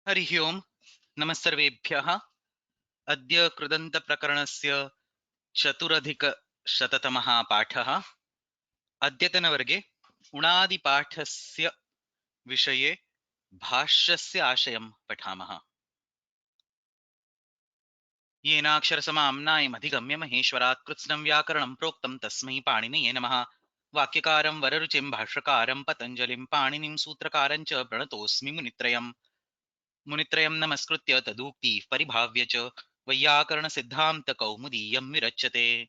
हरिः ओम् नमस्सर्वेभ्यः। अद्य कृदन्तप्रकरणस्य चतुरधिकशततमः पाठः। अद्यतनवर्गे उणादिपाठस्य विषये भाष्यस्य आशयं पठामः। येनाक्षरसमाम्नायमधिगम्य महेश्वरात् कृत्स्नं व्याकरणं प्रोक्तं तस्मै पाणिनये नमः। वाक्यकारं वररुचिं भाष्यकारं पतञ्जलिं पाणिनिं सूत्रकारं च प्रणतोऽस्मि मुनित्रयं नमस्कृत्य तदुक्तिः परिभाव्य च वैयाकरणसिद्धान्तकौमुदीयं विरच्यते।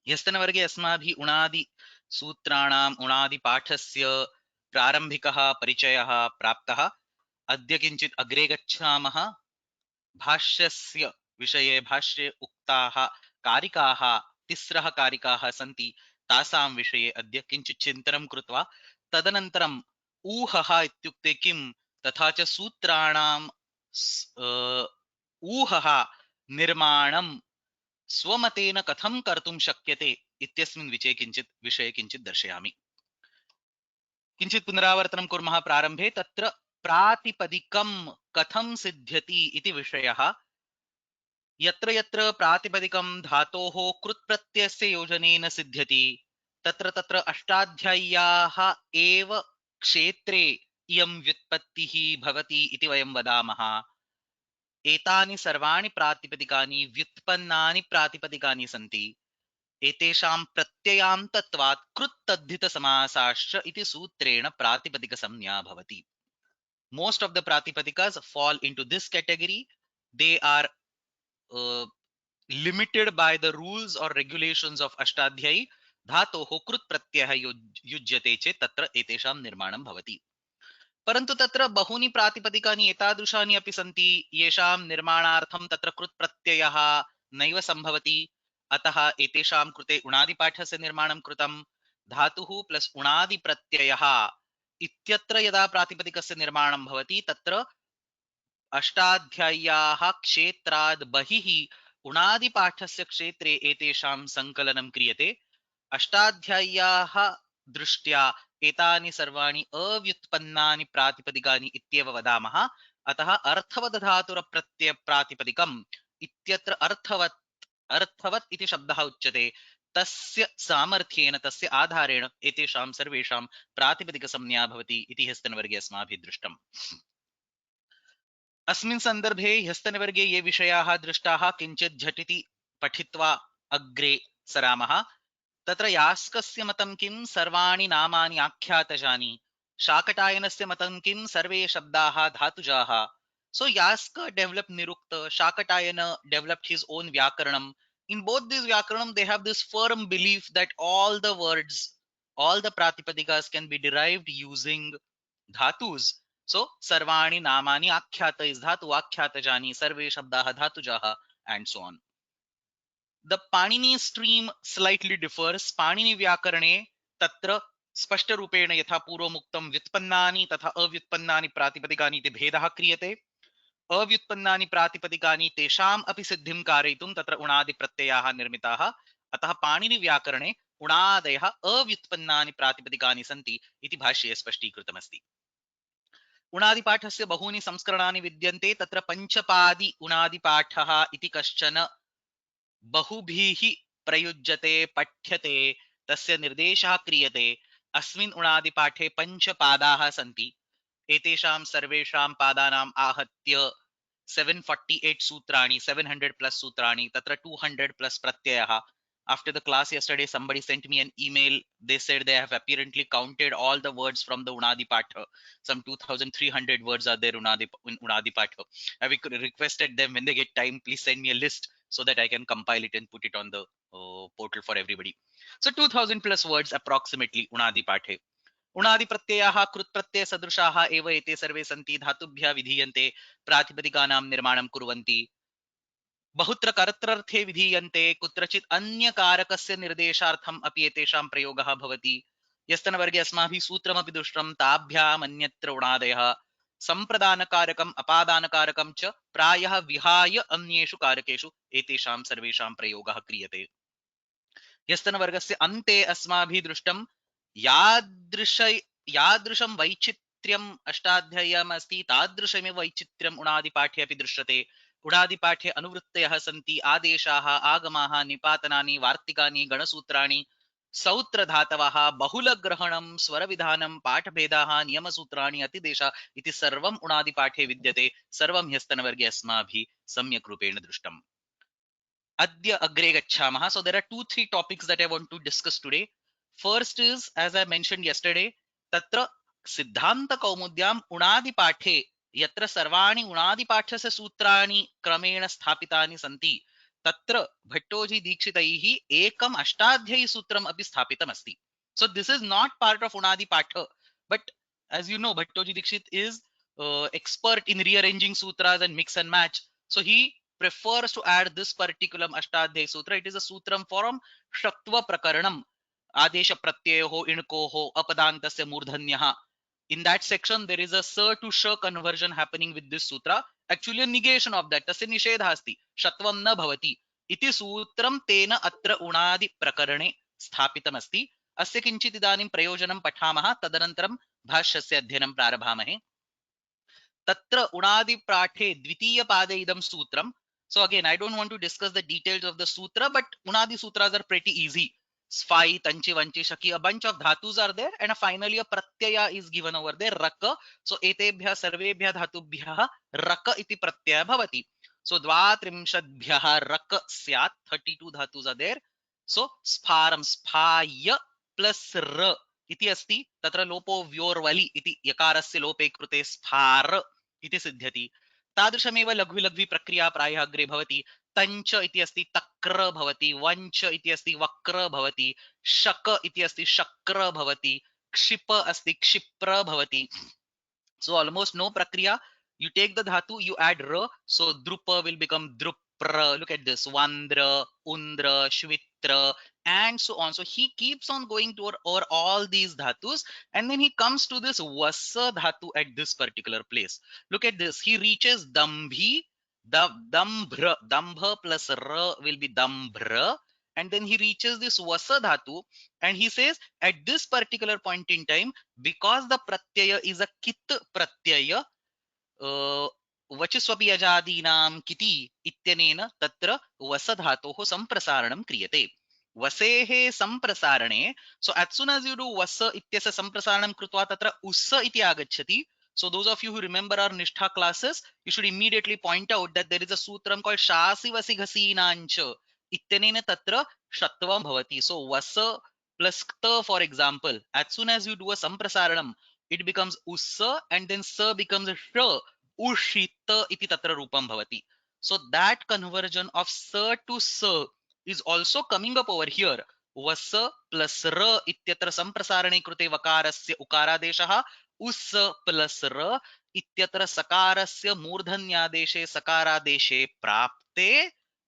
ह्यस्तनवर्गे अस्माभिः उणादिसूत्राणाम् उणादिपाठस्य प्रारम्भिकः परिचयः प्राप्तः। अद्य किञ्चित् अग्रे गच्छामः। भाष्यस्य विषये भाष्ये उक्ताः कारिकाः तिस्रः कारिकाः सन्ति। तासां विषये अद्य किञ्चित् चिन्तनं कृत्वा तदनन्तरम् ऊहः इत्युक्ते किं, तथा च सूत्राणां ऊहः निर्माणं स्वमतेन कथं कर्तुं शक्यते इत्यस्मिन् विषये किञ्चित् दर्शयामि। किञ्चित् पुनरावर्तनं कुर्मः। प्रारम्भे तत्र प्रातिपदिकं कथं सिद्ध्यति इति विषयः। यत्र यत्र प्रातिपदिकं धातोः कृत्प्रत्ययस्य योजनेन सिद्ध्यति तत्र तत्र अष्टाध्याय्याः एव क्षेत्रे इयं व्युत्पत्तिः भवति इति वयं वदामः। एतानि सर्वाणि प्रातिपदिकानि व्युत्पन्नानि प्रातिपदिकानि सन्ति। एतेषां प्रत्ययान्तत्वात् कृत्तद्धितसमासाश्च इति सूत्रेण प्रातिपदिकसंज्ञा भवति। Most of the pratipadicas fall into this category. They are uh, limited by the rules or regulations of Ashtadhyayi. धातोः कृत् प्रत्ययः युज्यते चेत् तत्र एतेषां निर्माणं भवति। परन्तु तत्र बहूनि प्रातिपदिकानि एतादृशानि अपि सन्ति येषां निर्माणार्थं तत्र कृत् प्रत्ययः नैव सम्भवति। अतः एतेषां कृते उणादिपाठस्य निर्माणं कृतं। धातुः प्लस् उणादिप्रत्ययः इत्यत्र यदा प्रातिपदिकस्य निर्माणं भवति तत्र अष्टाध्याय्याः क्षेत्राद् बहिः उणादिपाठस्य क्षेत्रे एतेषां संकलनं क्रियते। अष्टाध्याय्याः दृष्ट्या एतानि सर्वाणि अव्युत्पन्नानि प्रातिपदिकानि इत्येव वदामः। अतः अर्थवदधातुरप्रत्ययप्रातिपदिकम् इत्यत्र अर्थवत् इति शब्दः उच्यते। तस्य सामर्थ्येन तस्य आधारेण एतेषां सर्वेषां प्रातिपदिकसंज्ञा भवति इति ह्यस्तनवर्गे अस्माभिः दृष्टम्। अस्मिन् सन्दर्भे ह्यस्तनवर्गे ये विषयाः दृष्टाः किञ्चित् झटिति पठित्वा अग्रे सरामः। तत्र यास्कस्य मतं किं सर्वाणि नामानि आख्यातजानि, शाकटायनस्य मतं किं सर्वे शब्दाः धातुजाः. So Yaska developed Nirukta, Shakatayana developed his own Vyakaranam. In both these Vyakaranam, they have this firm belief that all the words, all the Pratipadikas can be derived using dhatus. So Sarvani Namani Akhyata is Dhatu, Akhyata Jani, Sarve Shabdaha Dhatujaha, and so on. The Panini stream slightly differs. Panini Vyakarane Tatra स्पष्टरूपेण यथा पूर्वमुक्तं व्युत्पन्नानि तथा अव्युत्पन्नानि प्रातिपदिकानि इति भेदः क्रियते। अव्युत्पन्नानि प्रातिपदिकानि तेषाम् अपि सिद्धिं कारयितुं तत्र उणादिप्रत्ययाः निर्मिताः। अतः पाणिनिव्याकरणे उणादयः अव्युत्पन्नानि प्रातिपदिकानि सन्ति इति भाष्ये स्पष्टीकृतमस्ति। उणादिपाठस्य बहूनि संस्करणानि विद्यन्ते। तत्र पञ्चपादि उणादिपाठः इति कश्चन बहुभिः प्रयुज्यते, पठ्यते, तस्य निर्देशः क्रियते। अस्मिन् उणादिपाठे पञ्चपादाः सन्ति। एतेषां सर्वेषां पादानाम् आहत्य 748 सूत्राणि, 700 plus सूत्राणि, तत्र 200 plus pratyayah. After the class yesterday, somebody sent me an email. They said they have apparently counted all the words from the Unadi Patha. Some 2,300 words are there in Unadi Patha. I requested them when they get time, please send me a list so that I can compile it and put it on the portal for everybody. So 2,000 plus words approximately Unadi Pathe. उणादिप्रत्ययाः कृत्प्रत्ययसदृशाः एव एते सर्वे सन्ति। धातुभ्यः विधीयन्ते, प्रातिपदिकानां निर्माणं कुर्वन्ति। बहुत्र कर्त्रर्थे विधीयन्ते, कुत्रचित् अन्यकारकस्य निर्देशार्थम् अपि एतेषां प्रयोगः भवति। ह्यस्तनवर्गे अस्माभिः सूत्रमपि दृष्टं। ताभ्याम् अन्यत्र उणादयः सम्प्रदानकारकम् अपादानकारकं च प्रायः विहाय अन्येषु कारकेषु एतेषां सर्वेषां प्रयोगः क्रियते। ह्यस्तनवर्गस्य अन्ते अस्माभिः दृष्टं यादृशं वैचित्र्यम् अष्टाध्याय्याम् अस्ति तादृशमेव वैचित्र्यम् उणादिपाठे अपि दृश्यते। उणादिपाठे अनुवृत्तयः सन्ति, आदेशाः, आगमाः, निपातनानि, वार्तिकानि, गणसूत्राणि, सौत्रधातवः, बहुलग्रहणं, स्वरविधानं, पाठभेदाः, नियमसूत्राणि, अतिदेशा इति सर्वम् उणादिपाठे विद्यते। सर्वं ह्यस्तनवर्गे अस्माभिः सम्यक् रूपेण दृष्टम्। Adya agre gacchamaha. So there are 2-3 topics that I want to discuss today. First is, as I mentioned yesterday, tatra siddhanta kaumudyam unadi pathe yatra sarvani unadi paठ्यस्य सूत्राणि क्रमेण स्थापितानि सन्ति तत्र भट्टोजी दीक्षितैः एकम् अष्टाध्यायी सूत्रम् अपि स्थापितम् अस्ति. So this is not part of unadi patha, but as you know, Bhattoji Dikshit is expert in rearranging sutras and mix and match. So he prefers to add this particular Ashtadhyayi Sutra. It is a sutram from Shaktva Prakaranam. Adesha Pratyayoho Inkoho Apadantasya Murdhanyaha. In that section, there is a Sir to Sh conversion happening with this sutra. Actually, a negation of that. Tasya nishedha asti. Shatvam na bhavati. Iti sutram tena atra unadi prakarane sthapitam asti. Asya kinchit idanim prayojanam patamaha. Tadanantaram bhashyasya adhyanam prarabhamahe. Tatra unadi prathe dvitiya pade idam sutram. So again, I don't want to discuss the details of the sutra, but unadi sutras are pretty easy. Sphai, tanchi, vanchi, shaki, a bunch of dhatus are there, and finally a pratyaya is given over there, raka. So etebhya sarvebhya dhatubhya raka iti pratyaya bhavati. So dvatrimshadbhya raka syat, 32 dhatus are there. So spharam, sphaya plus r iti asti, tatra lopo vyorvali iti yakarasya lope krute sphar इति सिद्ध्यति. तादृशमेव लघ्वी लघ्वी प्रक्रिया प्रायः अग्रे भवति. तञ्च इति अस्ति तक्र भवति, वञ्च इति अस्ति वक्र भवति, शक इति अस्ति शक्र भवति, क्षिप अस्ति क्षिप्र भवति. So almost no prakriya. You take the dhatu, you add ra, so drupa will become drupra. Look at this, vandra, undra, shvitra, and so on. So he keeps on going to over all these dhatus, and then he comes to this vasa dhatu at this particular place. Look at this. He reaches dambhi, dambra, dambha plus ra will be dambra, and then he reaches this vasa dhatu, and he says at this particular point in time, because the pratyaya is a kit pratyaya, वचस्वपि अजादीनां किति इत्यनेन तत्र वसधातोः सम्प्रसारणं क्रियते. वसेः सम्प्रसारणे, so as soon as you do वस इत्यस्य सम्प्रसारणं कृत्वा तत्र उस्स इति आगच्छति. So those of you who remember our Nishtha classes, you should immediately point out that there is a sutram called shasi vasi ghaseenancha ityanena tatra shatvam bhavati. So vasa plus kta, for example, as soon as you do a samprasaranam, it becomes ussa, and then sa becomes a sh, ushita iti tatra rupam bhavati. So that conversion of sa to sa is also coming up over here. Vasa plus ra ityatra samprasarane krute vakarasya ukaradeshah, उस् plus र इत्यत्र सकारस्य मूर्धन्यादेशे सकारादेशे प्राप्ते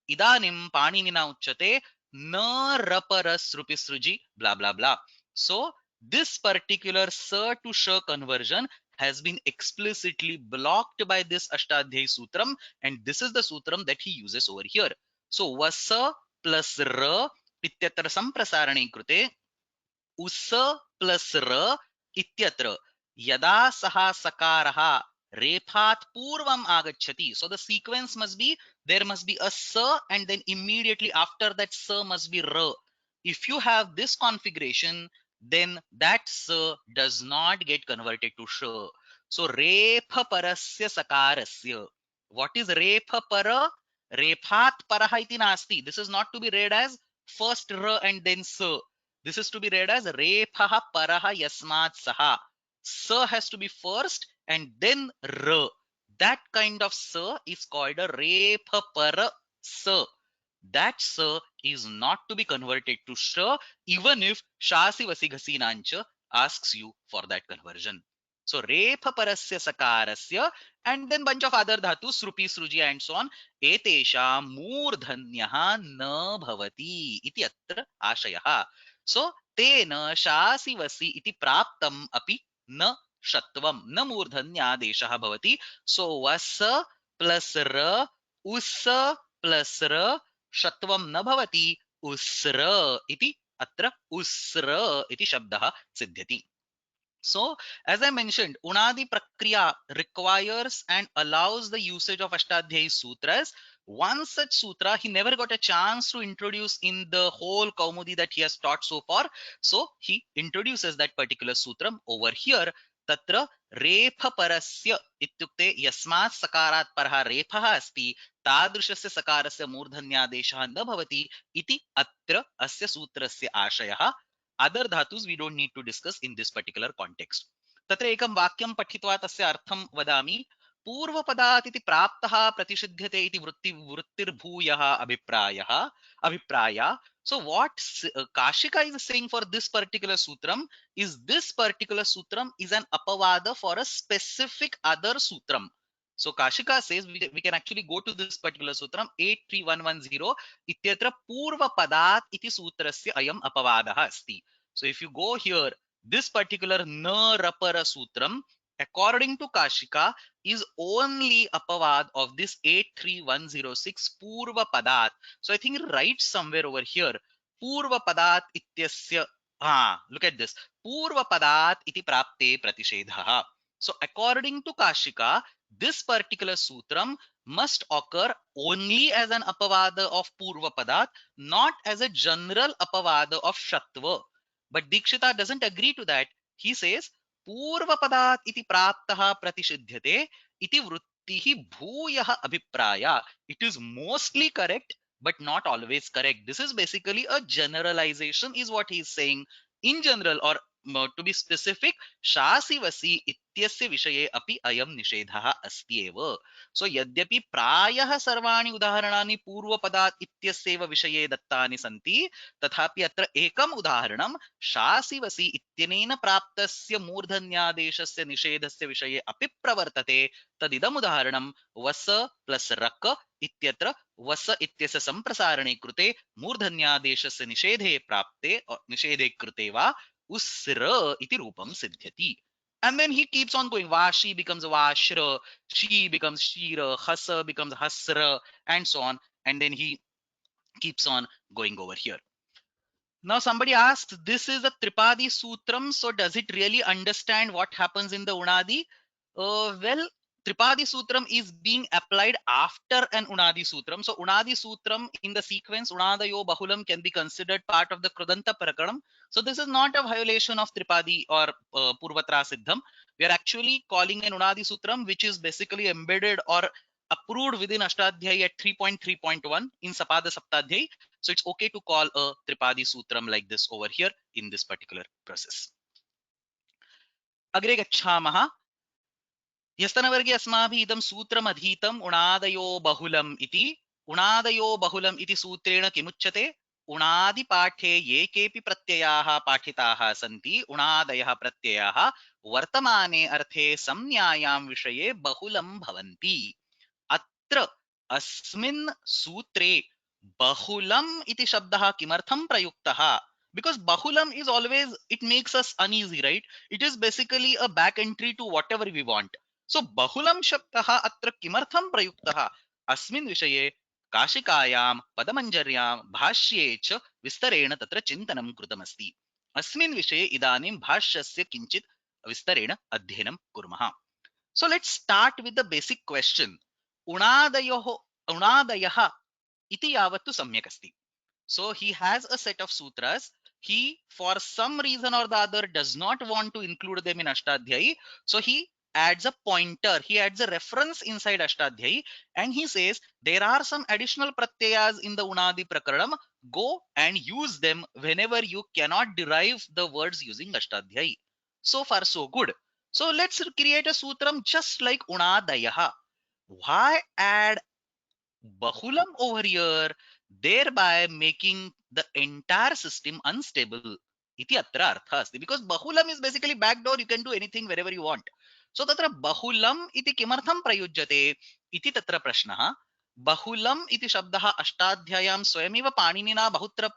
इदानीं पाणिनिना उच्यते न रपरसृपिसृजि blah blah blah. So this particular sa to sh conversion has been explicitly blocked by this Ashtadhyayi Sutram, and this is the Sutram that he uses over here. So vasa plus ra ityatra samprasarane krute उस plus र इत्यत्र यदा सः सकारः रेफात् पूर्वम् आगच्छति. So the sequence must be, there must be a sa, and then immediately after that sa must be ra. If you have this configuration, then that sa does not get converted to sh. So repha parasya sakarasya. What is repha para? Rephat parah iti nasti. This is not to be read as first ra and then sa. This is to be read as repha paraha yasmat saha. Sa has to be first and then ra. That kind of sa is called a repha para sa. That sa is not to be converted to sh, even if shasi vasi ghasinancha asks you for that conversion. So repha parasya sakarasya, and then bunch of other dhatus, srupi, sruji, and so on. Etesha मूर्धन्यः न भवति इति अत्र आशयः. So तेन शासि वसि इति प्राप्तम् अपि न षत्वं न मूर्धन्यादेशः भवति. So वस प्लस र उस प्लस र षत्वं न भवति, उस्र इति अत्र उस्र इति शब्दः सिद्ध्यति. So, as I mentioned, Unadi Prakriya requires and allows the usage of Ashtadhyayi sutras. One such sutra he never got a chance to introduce in the whole Kaumudi that he has taught so far. So, he introduces that particular sutram over here. Tatra रेफ परस्य इत्युक्ते यस्मात् सकारात् परः रेफः अस्ति तादृशस्य सकारस्य मूर्धन्यादेशः न भवति इति अत्र अस्य सूत्रस्य आशयः. Other dhatus we don't need to discuss in this particular context. तत्र एकं वाक्यं पठित्वा तस्य अर्थं वदामि. पूर्वपदात् इति प्राप्तः प्रतिषिध्यते इति वृत्तिर्भूयः अभिप्रायः. So what Kashika is saying for this particular sutram is this particular sutram is an apavada for a specific other sutram. So Kashika says we can actually go to this particular sutram 83110 ityatra purva padat iti sutrasya ayam apavadah asti. So if you go here, this particular na rapara sutram according to Kashika is only apavad of this 83106 purva padat. So I think it writes somewhere over here purva padat ityasya. Look at this. Purva padat iti prapte pratishedha. So according to Kashika, this particular sutram must occur only as an apavada of purva padat, not as a general apavada of shatva. But Dikshita doesn't agree to that. He says purva padat iti praptaha pratishidyate iti vrittihi bhuyah abhipraya. It is mostly correct but not always correct. This is basically a generalization is what he is saying. In general, or to be specific, shasi vasi इत्यस्य विषये अपि अयं निषेधः अस्ति एव. सो यद्यपि प्रायः सर्वाणि उदाहरणानि पूर्वपदात् इत्यस्यैव विषये दत्तानि सन्ति तथापि अत्र एकम् उदाहरणं शासि वसि इत्यनेन प्राप्तस्य मूर्धन्यादेशस्य निषेधस्य विषये अपि प्रवर्तते. तदिदम् उदाहरणं वस प्लस रक इत्यत्र वस इत्यस्य संप्रसारणे कृते मूर्धन्यादेशस्य निषेधे प्राप्ते निषेधे कृते वा उस्र इति रूपं सिद्ध्यति. And then he keeps on going. Vashi becomes Vashra, Shi becomes Shira, Hasa becomes Hasra, and so on. And then he keeps on going over here. Now somebody asks, this is a Tripadi Sutram, so does it really understand what happens in the Unadi? Well, Tripadi Sutram is being applied after an Unadi Sutram. So Unadi Sutram in the sequence Unadayo Bahulam can be considered part of the Krudanta Prakaranam. So this is not a violation of Tripadi or Purvatra Siddham. We are actually calling an Unadi Sutram which is basically embedded or approved within Ashtadhyayi at 3.3.1 in Sapada Saptadhyayi. So it's okay to call a Tripadi Sutram like this over here in this particular process. Agre gacchamaha. ह्यस्तनवर्गे अस्माभिः इदं सूत्रम् अधीतम् उणादयो बहुलम् इति सूत्रेण किमुच्यते? उणादिपाठे ये केऽपि प्रत्ययाः पाठिताः सन्ति उणादयः प्रत्ययाः वर्तमाने अर्थे संज्ञायां विषये बहुलं भवन्ति. अत्र अस्मिन् सूत्रे बहुलम् इति शब्दः किमर्थं प्रयुक्तः? Because bahulam is always, it makes us uneasy, right? It is basically a back entry to whatever we want. So bahulam shabdah atra kimartham prayuktah अस्मिन् विषये काशिकायां पदमञ्जर्यां भाष्ये च विस्तरेण तत्र चिन्तनं कृतमस्ति. अस्मिन् विषये इदानीं भाष्यस्य किञ्चित् विस्तरेण अध्ययनं कुर्मः. So let's start with the basic question. उणादयः इति यावत्तु सम्यक् अस्ति. So he has a set of sutras. He, for some reason or the other, does not want to include them in Ashtadhyayi. So he adds a pointer. He adds a reference inside Ashtadhyayi. And he says, there are some additional pratyayas in the Unadi Prakaranam. Go and use them whenever you cannot derive the words using Ashtadhyayi. So far, so good. So let's create a sutram just like Unadayaha. Why add Bahulam over here, thereby making the entire system unstable? Iti atra artha asti. Because Bahulam is basically backdoor, you can do anything wherever you want. So tatra Bahulam iti kimartham prayujyate iti tatra prashnaha. Bahulam iti shabdaha अष्टाध्याय्यां स्वयमेव पाणिनिना बहुत्र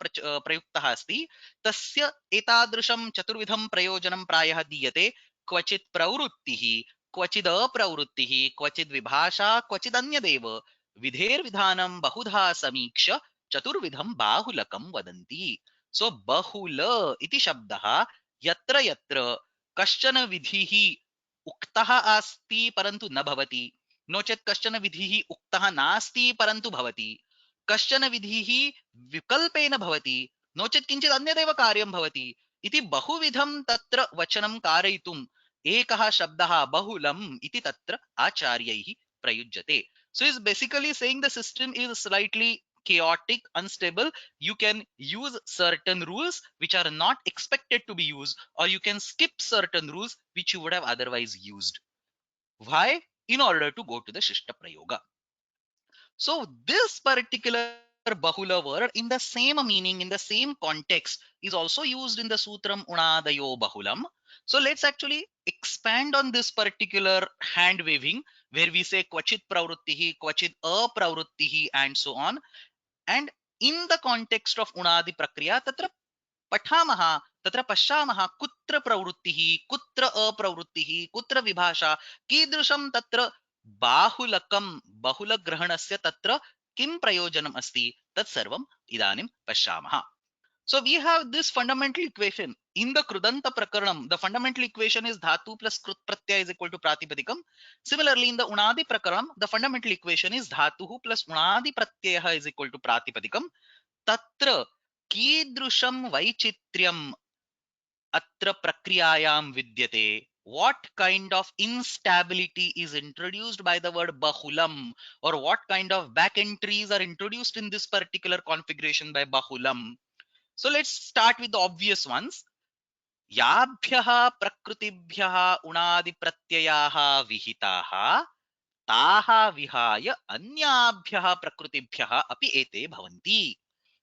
प्रयुक्तः अस्ति. तस्य एतादृशं चतुर्विधं प्रयोजनं प्रायः दीयते. क्वचित् प्रवृत्तिः, क्वचिद् अप्रवृत्तिः, क्वचिद् विभाषा, क्वचिद् अन्यदेव. विधेर्विधानं बहुधा समीक्ष्य चतुर्विधं बाहुलकं वदन्ति. सो बहुल इति शब्दः यत्र यत्र कश्चन विधिः उक्तः अस्ति परन्तु न भवति, नो चेत् कश्चन विधिः उक्तः नास्ति परन्तु भवति, कश्चन विधिः विकल्पेन भवति, नो चेत् किञ्चित् अन्यदेव कार्यं भवति इति बहुविधं तत्र वचनं कारयितुम् एकः शब्दः बहुलम् इति तत्र आचार्यैः प्रयुज्यते. So it's basically saying the system is slightly chaotic, unstable. You can use certain rules which are not expected to be used, or you can skip certain rules which you would have otherwise used. Why? In order to go to the Shishta Prayoga. So this particular Bahula word in the same meaning, in the same context, is also used in the Sutram Unadayo Bahulam. So let's actually expand on this particular hand waving where we say Kvachit Pravrittihi, Kvachit Apravrittihi, and so on. And in the context of Unadi Prakriya, tatra पठामः तत्र पश्यामः कुत्र प्रवृत्तिः कुत्र अप्रवृत्तिः कुत्र विभाषा कीदृशं तत्र बाहुलकं बहुलग्रहणस्य तत्र किं प्रयोजनम् अस्ति तत्सर्वम् इदानीं पश्यामः. So we have this fundamental equation in the Krudanta Prakaranam. The fundamental equation is Dhatu plus Krut Pratyaya is equal to Pratipadikam. Similarly, in the Unadi Prakaranam, the fundamental equation is Dhatuhu plus Unadi Pratyaya is equal to Pratipadikam. Tatra कीदृशं वैचित्र्यम् अत्र प्रक्रियायां विद्यते. What kind of instability is introduced by the word bahulam, or what kind of back entries are introduced in this particular configuration by bahulam? So let's start with the obvious ones. याभ्यः प्रकृतिभ्यः उणादि प्रत्ययाः विहिताः ताः विहाय अन्याभ्यः प्रकृतिभ्यः अपि एते भवन्ति.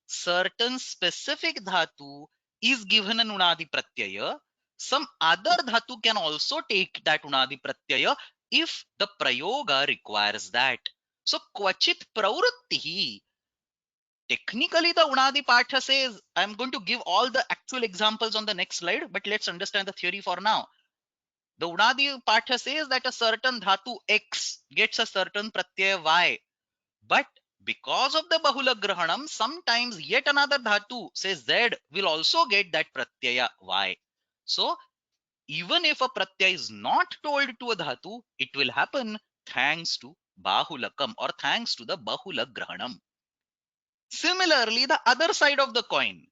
Certain specific dhatu is given an unadi pratyaya. Some other dhatu can also take that unadi pratyaya if the prayoga requires that. So kvachit pravrittihi. Technically, the unadi patha says, I'm going to give all the actual examples on the next slide, but let's understand the theory for now. The unadi patha says that a certain dhatu X gets a certain pratyaya Y. But because of the Bahula Grahanam, sometimes yet another Dhatu, say Z, will also get that Pratyaya Y. So even if a Pratyaya is not told to a Dhatu, it will happen thanks to Bahulakam or thanks to the Bahula Grahanam. Similarly, the other side of the coin,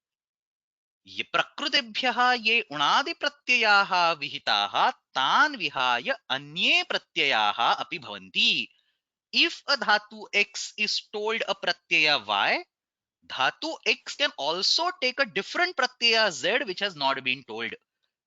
प्रकृतिभ्यः ये उणादि प्रत्ययाः विहिताः तान् विहाय अन्ये प्रत्ययाः अपि भवन्ति. If a dhatu X is told a pratyaya Y, dhatu X can also take a different pratyaya Z which has not been told.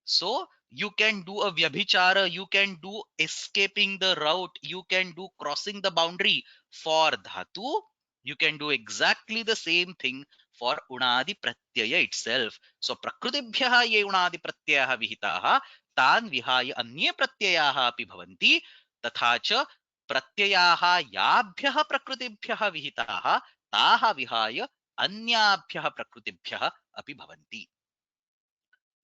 So you can do a vyabhichara, you can do escaping the route, you can do crossing the boundary for dhatu. You can do exactly the same thing for unadi pratyaya itself. So prakrutibhyah ye unadi pratyayah vihitaah tan vihaya anye pratyayah api bhavanti तथा च प्रत्ययाः याभ्यः प्रकृतिभ्यः विहिताः ताः विहाय अन्याभ्यः प्रकृतिभ्यः अपि भवन्ति.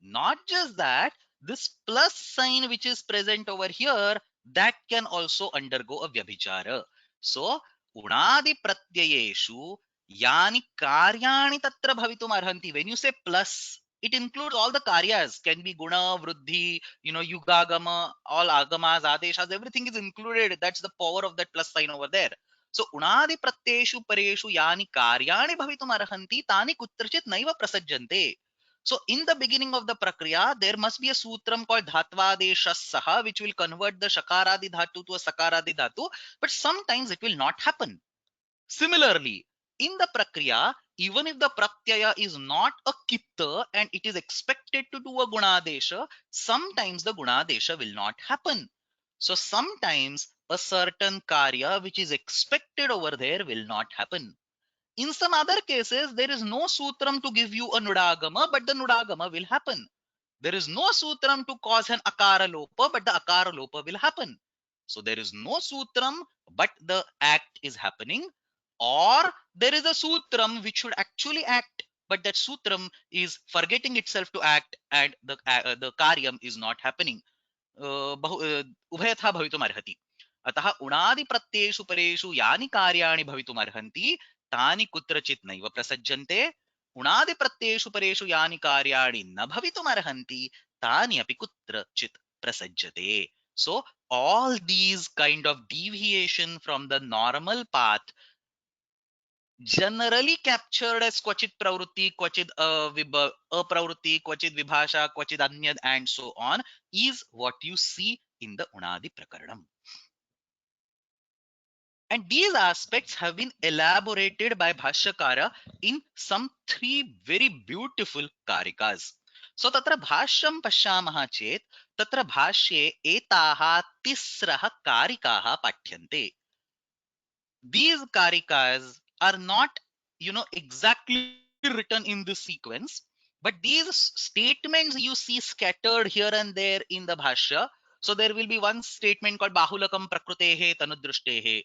Not just that, this plus sign which is present over here, that can also undergo a vyabhichara. So unadi pratyayeshu yani karyani tatra bhavitum arhanti. When you say plus, it includes all the karyas, can be guna, vruddhi, yugagama, all agamas, adeshas, everything is included. That's the power of that plus sign over there. So unadi pratyeshu pareshu yani karyani bhavitum arhanti tani kutrachit naiva prasajjante. So in the beginning of the prakriya, there must be a sutram called dhatvadesh which will convert the shakaradi dhatu to a sakaradi dhatu, but sometimes it will not happen. Similarly, in the prakriya, even if the pratyaya is not a kitta and it is expected to do a gunadesha, sometimes the gunadesha will not happen. So sometimes a certain karya which is expected over there will not happen. In some other cases, there is no sutram to give you a nudagama, but the nudagama will happen. There is no sutram to cause an akara lopa, but the akara lopa will happen. So there is no sutram, but the act is happening. Or there is a sutram which should actually act, but that sutram is forgetting itself to act and the karyam is not happening. उभयथा भवितुमर्हति. अतः उणादि प्रत्ययेषु परेषु यानि कार्याणि भवितुमर्हन्ति तानि कुत्रचित् नैव प्रसज्यन्ते. उणादिप्रत्ययेषु परेषु यानि कार्याणि न भवितुमर्हन्ति तानि अपि कुत्रचित् प्रसज्यते. So all these kind of deviation from the normal path generally captured as क्वचित pravrutti, क्वचित अpravrutti, क्वचित vibhasha, क्वचित anyad and so on is what you see in the Unadi Prakaranam. And these aspects have been elaborated by Bhashyakara in some three very beautiful karikas. So tatra bhashyam pashyamah chet tatra bhashye etaha tisraha karikaha pathyante. These karikas are not, exactly written in this sequence, but these statements you see scattered here and there in the bhashya. So there will be one statement called bahulakam prakrutehe tanudrustehe.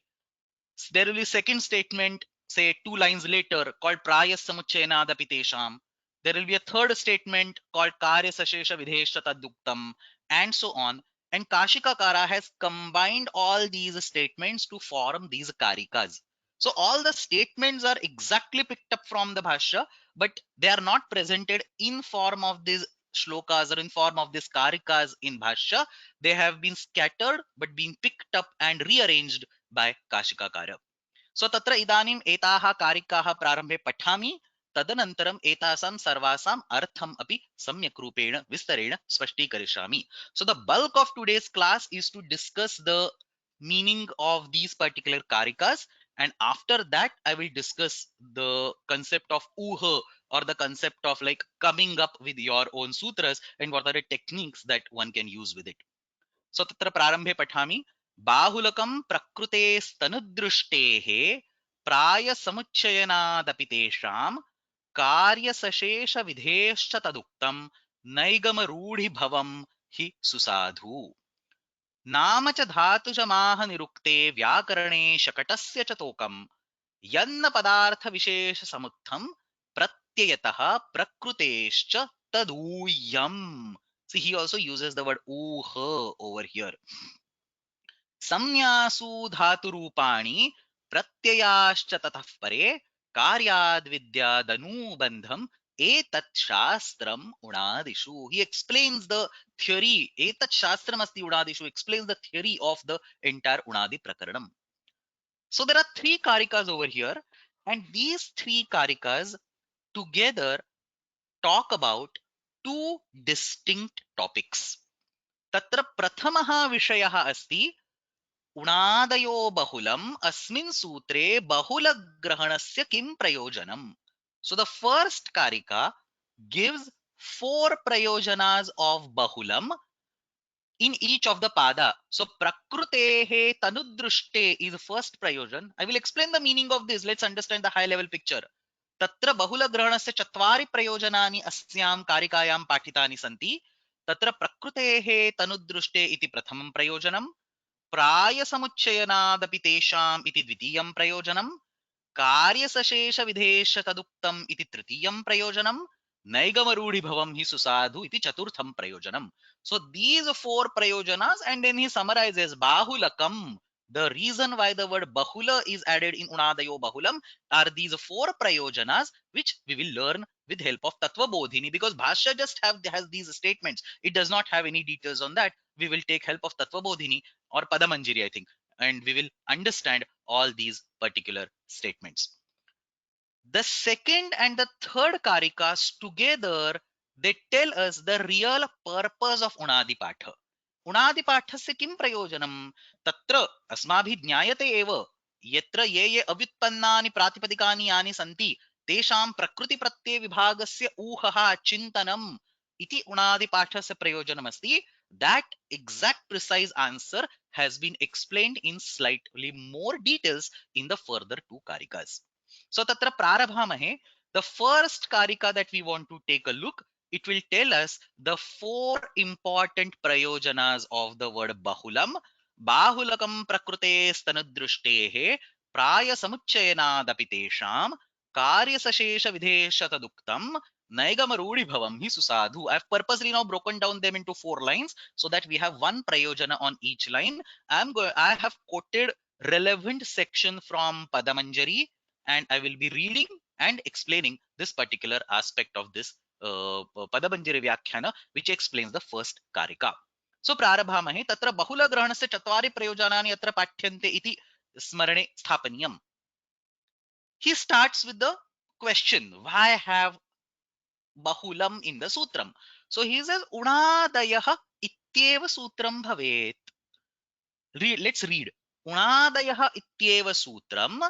There will be second statement, say 2 lines later, called prayas samuchchenadapi tesham. There will be a third statement called karya sashesha vidhesha taduktam, and so on. And Kashikakara has combined all these statements to form these karikas. So all the statements are exactly picked up from the bhashya, but they are not presented in form of these shlokas or in form of these karikas in bhashya. They have been scattered but been picked up and rearranged by Kashikakara. So tatra idanim etaha karikaha प्रारंभे पठामि तदनन्तरम् एतासां सर्वासां अर्थम् अपि सम्यक् रूपेण विस्तरेण स्पष्टीकरिष्यामि. So the bulk of today's class is to discuss the meaning of these particular karikas, and after that I will discuss the concept of uha, or the concept of like coming up with your own sutras and what are the techniques that one can use with it. So तत्र प्रारंभे पठामि बाहुलकं प्रकृतेस्तनुदृष्टेः प्रायसमुच्चयनादपि तेषां कार्यसशेषविधेश्च तदुक्तं नैगमरूढिभवं हि सुसाधु. नाम च धातुजमाह निरुक्ते व्याकरणे शकटस्य च तोकं यन्न पदार्थविशेषसमुत्थं प्रत्ययतः प्रकृतेश्च तदूयम्. See, he also uses the word uha over here. संज्ञासु धातुरूपाणि प्रत्ययाश्च ततः परे कार्याद्विद्यादनुबन्धम् एतत् शास्त्रम् उणादिषु. He explains the theory. एतत् शास्त्रम् अस्ति उणादिषु explains the theory of the entire Unadi Prakaranam. So there are 3 karikas over here, and these 3 karikas together talk about 2 distinct topics. तत्र प्रथमः विषयः अस्ति उणादयो बहुलम अस्मिन् सूत्रे बहुलग्रहणस्य किं प्रयोजनम्. So the first karika gives 4 prayojanas of bahulam in each of the pada. So prakrutehe tanudrushte is the first prayojan. I will explain the meaning of this. Let's understand the high level picture. तत्र बहुलग्रहणस्य 4 प्रयोजनानि अस्यां कारिकायां पाठितानि सन्ति. तत्र प्रकृतेः तनुदृष्टे इति प्रथमं प्रयोजनं, प्रायसमुच्चयनादपि तेषाम् इति द्वितीयं प्रयोजनं, कार्यसशेषविधेश्च तदुक्तम् इति तृतीयं प्रयोजनं, नैगमरूढिभवं हि सुसाधु इति चतुर्थं प्रयोजनं. So these 4 prayojanas, and then he summarizes bahulakam. The reason why the word bahula is added in unadayo bahulam are these 4 prayojanas, which we will learn with help of Tattva Bodhini, because Bhashya just has these statements. It does not have any details on that. We will take help of Tattva Bodhini or Padamanjiri, I think, and we will understand all these particular statements. The second and the third karikas together, they tell us the real purpose of Unadi Patha. Unadi Pathasya kim prayojanam? Tatra asmabhi jnayate eva yatra ye avyutpannani pratipadikani yani santi tesham prakriti pratyay vibhagasya uhaha chintanam iti Unadi Pathasya prayojanam asti. That exact precise answer has been explained in slightly more details in the further 2 karikas. So tatra prarabhamahe, the first karika that we want to take a look, it will tell us the 4 important prayojanas of the word bahulam. Bahulakam prakrute stanudrustehe praya samuchchayanadapi tesham karyasashesha vidhesha taduktam naigamarudi bhavam hi susadhu. I have purposely now broken down them into 4 lines so that we have one prayojana on each line. I have quoted relevant section from Padamanjari, and I will be reading and explaining this particular aspect of this Padabanjari Vyakhyana, which explains the first Karika. So prarabhamahe tatra bahula grahanasya chatvari prayojanani atra pathyante iti smarane sthapaniyam. He starts with the question, why have bahulam in the sutram? So he says unadayah ityeva sutram bhavet. Let's read. Unadayah ityeva sutram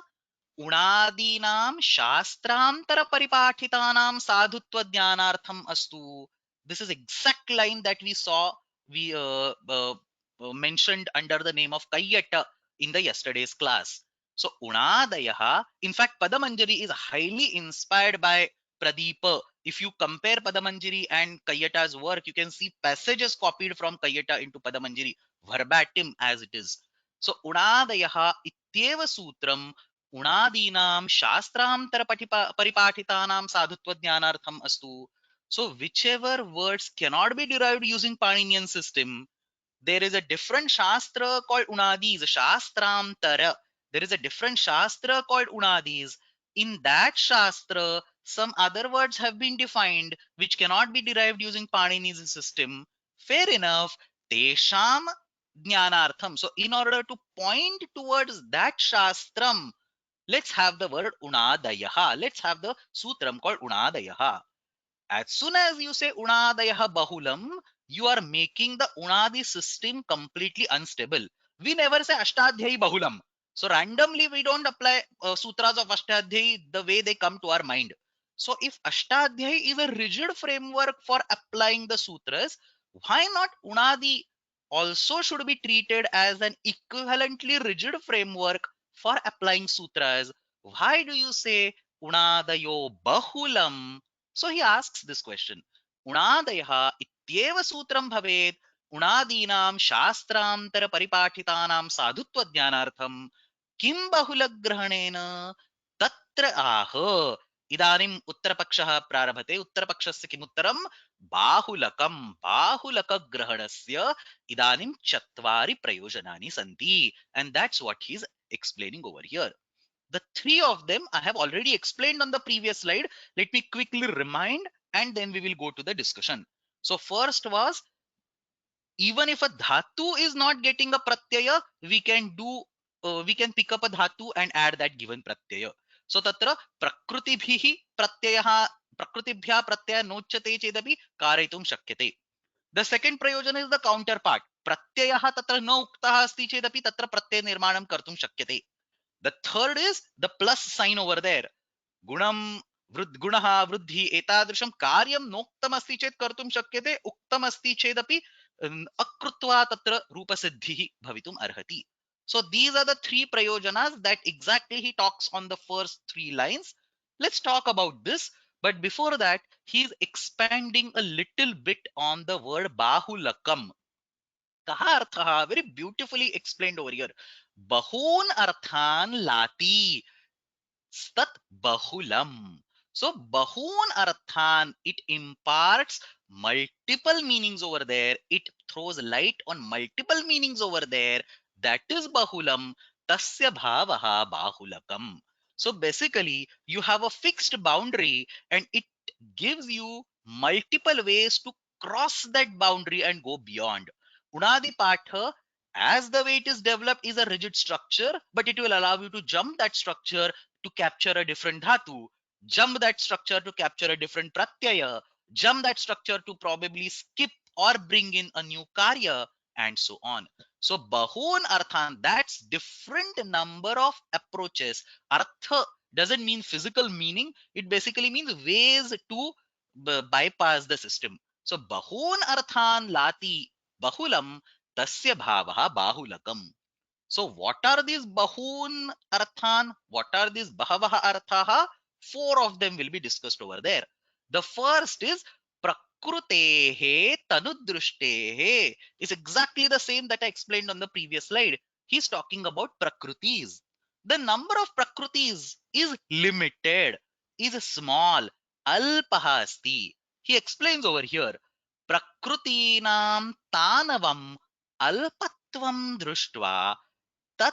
उणादीनां शास्त्रांतर परिपाठितानां साधुत्व ज्ञानार्थम अस्तु. This is exact line that we mentioned under the name of Kayyata in the yesterday's class. So Unadayaha, in fact, Padamanjari is highly inspired by Pradeepa. If you compare Padamanjari and Kayyata's work, you can see passages copied from Kayyata into Padamanjari verbatim as it is. So Unadayaha ityeva sutram उणादीनां शास्त्रांतर परिपाठितानां साधुत्व ज्ञानार्थम अस्तु. So whichever words cannot be derived using Paninian system, there is a different shastra called unadis, shastrantara. There is a different shastra called unadis. In that shastra, some other words have been defined which cannot be derived using Panini's system. Fair enough. Tesham jnanartham. So in order to point towards that shastram, let's have the word unadayaha. Let's have the sutram called unadayaha. As soon as you say unadayaha bahulam, you are making the unadi system completely unstable. We never say ashtadhyayi bahulam. So randomly we don't apply sutras of ashtadhyayi the way they come to our mind. So if ashtadhyayi is a rigid framework for applying the sutras, why not unadi also should be treated as an equivalently rigid framework for applying sutras? Why do you say unadayo bahulam? So he asks this question. Unadayaha ityeva sutram bhavet unadinam shastrantara paripathitanam sadhutva jnanartham kim bahulagrahanena tatra ah. इदानीम् उत्तरपक्षः प्रारभते. उत्तरपक्षस्य किमुत्तरं? बाहुलकं. बाहुलकग्रहणस्य इदानीं चत्वारि प्रयोजनानि सन्ति. And that's what he's explaining over here. The three of them I have already explained on the previous slide. Let me quickly remind and then we will go to the discussion. So first was, even if a dhatu is not getting a pratyaya, we can pick up a dhatu and add that given pratyaya. So tatra prakrutibhihi pratyayah prakrutibhya pratyaya nochyate chedapi karayitum shakyate. The second prayojan is the counterpart. Pratyayah tatra na uktah asti chedapi tatra pratyaya nirmanam kartum shakyate. The third is the plus sign over there. Gunam gunaha vruddhi etadrisham karyam noktam asti chet kartum shakyate uktam asti chedapi akrutva tatra rupa siddhi bhavitum arhati. So these are the three prayojanas that exactly he talks on the first three lines. Let's talk about this. But before that, he is expanding a little bit on the word bahulakam. Kaha artha, very beautifully explained over here. Bahun arthan lati stat bahulam. So bahun arthan, it imparts multiple meanings over there. It throws light on multiple meanings over there. That is bahulam. Tasya bhavaha bahulakam. So basically, you have a fixed boundary and it gives you multiple ways to cross that boundary and go beyond. Unadi Patha, as the way it is developed, is a rigid structure, but it will allow you to jump that structure to capture a different dhatu, jump that structure to capture a different pratyaya, jump that structure to probably skip or bring in a new karya, and so on. So bahun arthan, that's different number of approaches. Artha doesn't mean physical meaning, it basically means ways to bypass the system. So bahun arthan lati bahulam tasya bhavaha bahulakam. So what are these bahun arthan? What are these bahavaha arthaha? Four of them will be discussed over there. The first is prakrutehe tanudrustehe. Is exactly the same that I explained on the previous slide. He's talking about prakrutis. The number of prakrutis is limited, is small, alpahasti. He explains over here. Prakrutinam tanavam alpatvam drushtva tat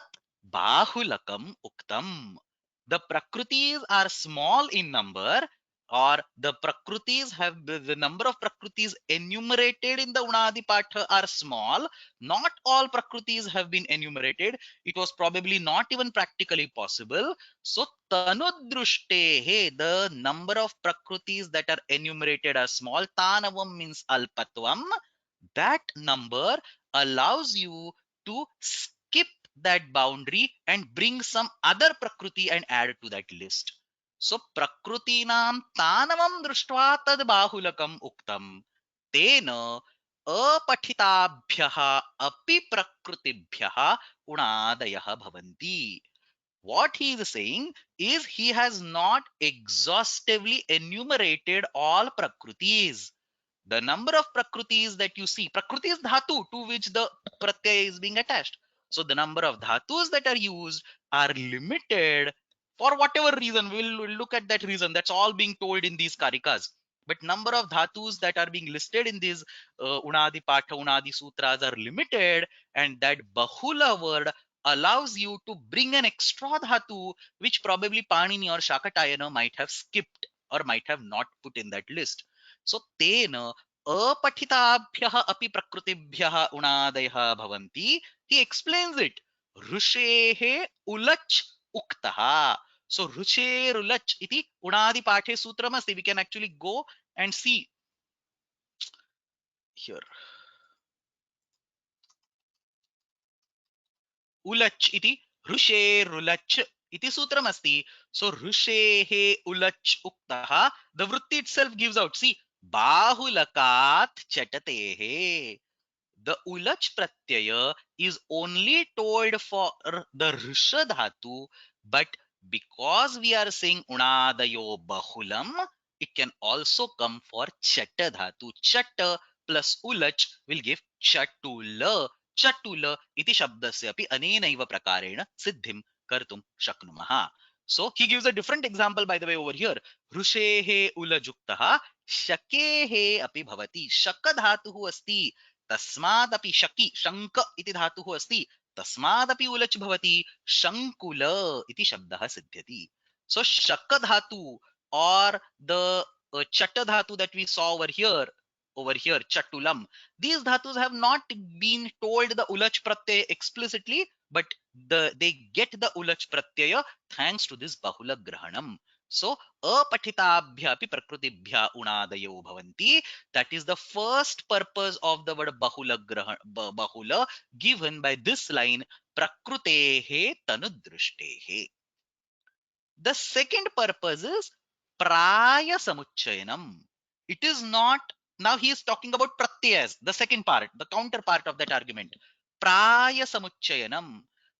bahulakam uktam. the prakritis are small in number, or the prakritis have the number of prakritis enumerated in the unadi patha are small. Not all prakritis have been enumerated. It was probably not even practically possible. So tanudrushte, the number of prakritis that are enumerated are small. Tanavam means alpatvam. That number allows you to skip that boundary and bring some other prakriti and add it to that list. So prakrutinam tanavam drishtva tad bahulakam uktam tena apathitabhyah api prakrutibhyah unadayah bhavanti. What he is saying is he has not exhaustively enumerated all prakrutis. The number of prakrutis that you see, prakriti is dhatu to which the pratyaya is being attached. So the number of dhatus that are used are limited for whatever reason. We'll look at that reason. That's all being told in these karikas. But number of dhatus that are being listed in these unadi patha, unadi sutras are limited, and that bahula word allows you to bring an extra dhatu which probably Panini or Shakatayana might have skipped or might have not put in that list. So tena अपठिताभ्यः अपि प्रकृतिभ्यः उणादयः भवन्ति. He explains it. ऋषेः उलच् उक्तः. So ऋषेरुलच् इति उणादि पाठे सूत्रमस्ति. We can actually go and see here. उलच् इति ऋषेरुलच् इति सूत्रमस्ति. So ऋषेः उलच् उक्तः. The vritti itself gives out. See, bahulakat chatatehe. The ulach pratyaya is only told for the risha dhatu, but because we are saying unadayo bahulam, it can also come for chata dhatu. Chata plus ulach will give chatula. Chatula iti shabdasya api anenaiva prakarena siddhim kartum shaknumaha. So he gives a different example, by the way, over here. Rushehe ulajuktaha shakehe api bhavati. Shaka dhatuhu asti. तस्मादपि शकी शंक इति धातुः अस्ति तस्मादपि उलच् भवति शंकुल इति शब्दः सिद्ध्यति. So shak dhatu or the chat dhatu that we saw over here chatulam, these dhatus have not been told the ulach pratyaya explicitly, but they get the ulach pratyaya thanks to this bahula grahanam. So apathitabhya api prakrutibhya unadayo bhavanti. That is the first purpose of the word bahula bahula given by this line prakrutehe tanudrustehe. The second purpose is praya samuchayanam. It is not, now he is talking about pratyas, the second part, the counterpart of that argument. Praya samuchayanam.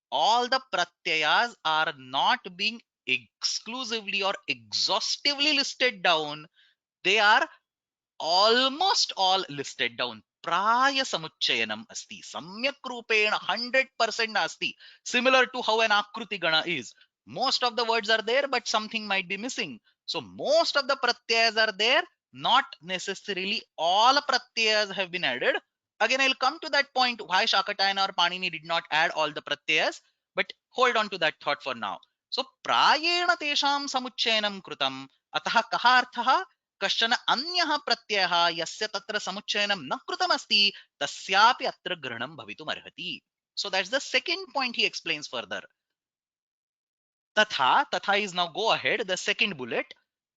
All the pratyayas are not being exclusively or exhaustively listed down. They are almost all listed down. Praya samuchayanam asti. Samyak rupena 100% asti. Similar to how an akruti gana is. Most of the words are there, but something might be missing. So most of the pratyayas are there. Not necessarily all pratyayas have been added. Again, I'll come to that point why Shakatayana or Panini did not add all the pratyayas. But hold on to that thought for now. So prayena tesham samuchayanam krutam. Ataha kaha arthaha? कश्चन अन्यः प्रत्ययः यस्य तत्र समुच्चयनं न कृतमस्ति तस्यापि अत्र ग्रहणं भवितुमर्हति. So that's the second point he explains further. तथा is now go ahead, the second bullet.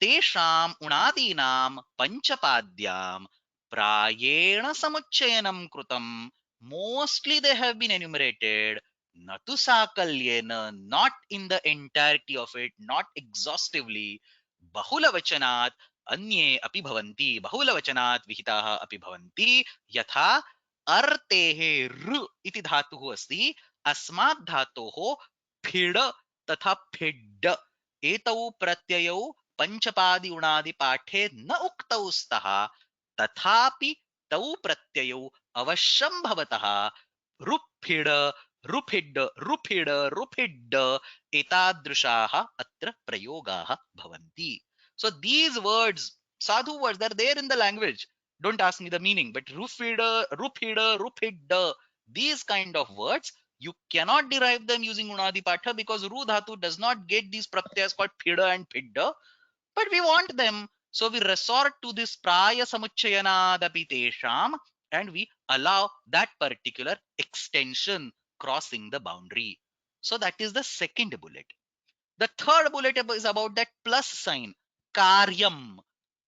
तेषाम् उणादीनां पञ्चपाद्यां प्रायेण समुच्चयनं कृतं. Mostly they have been enumerated. न तु साकल्येन, not in the entirety of it, not exhaustively. बहुलवचनात् अन्ये अपि भवन्ति. बहुलवचनात् विहिताः अपि भवन्ति. यथा अर्तेः ऋ इति धातुः अस्ति. अस्मात् धातोः फिड तथा फिड् एतौ प्रत्ययौ पंचपादि उणादि पाठे न उक्तौ स्तः. तथापि तौ प्रत्ययौ अवश्यं भवतः रुफिड रुफिड रुफिड रुफिड एतादृशाः अत्र प्रयोगाः भवन्ति. So these words, sadhu words, they're there in the language. Don't ask me the meaning, but rufida, rupida, rupida, these kind of words You cannot derive them using Unadi Patha because Ru Dhatu does not get these pratyas called Phida and Phidda, but we want them. So we resort to this Praya Samuchayanadapi Tesham and we allow that particular extension crossing the boundary. So that is the second bullet. The third bullet is about that plus sign, Karyam.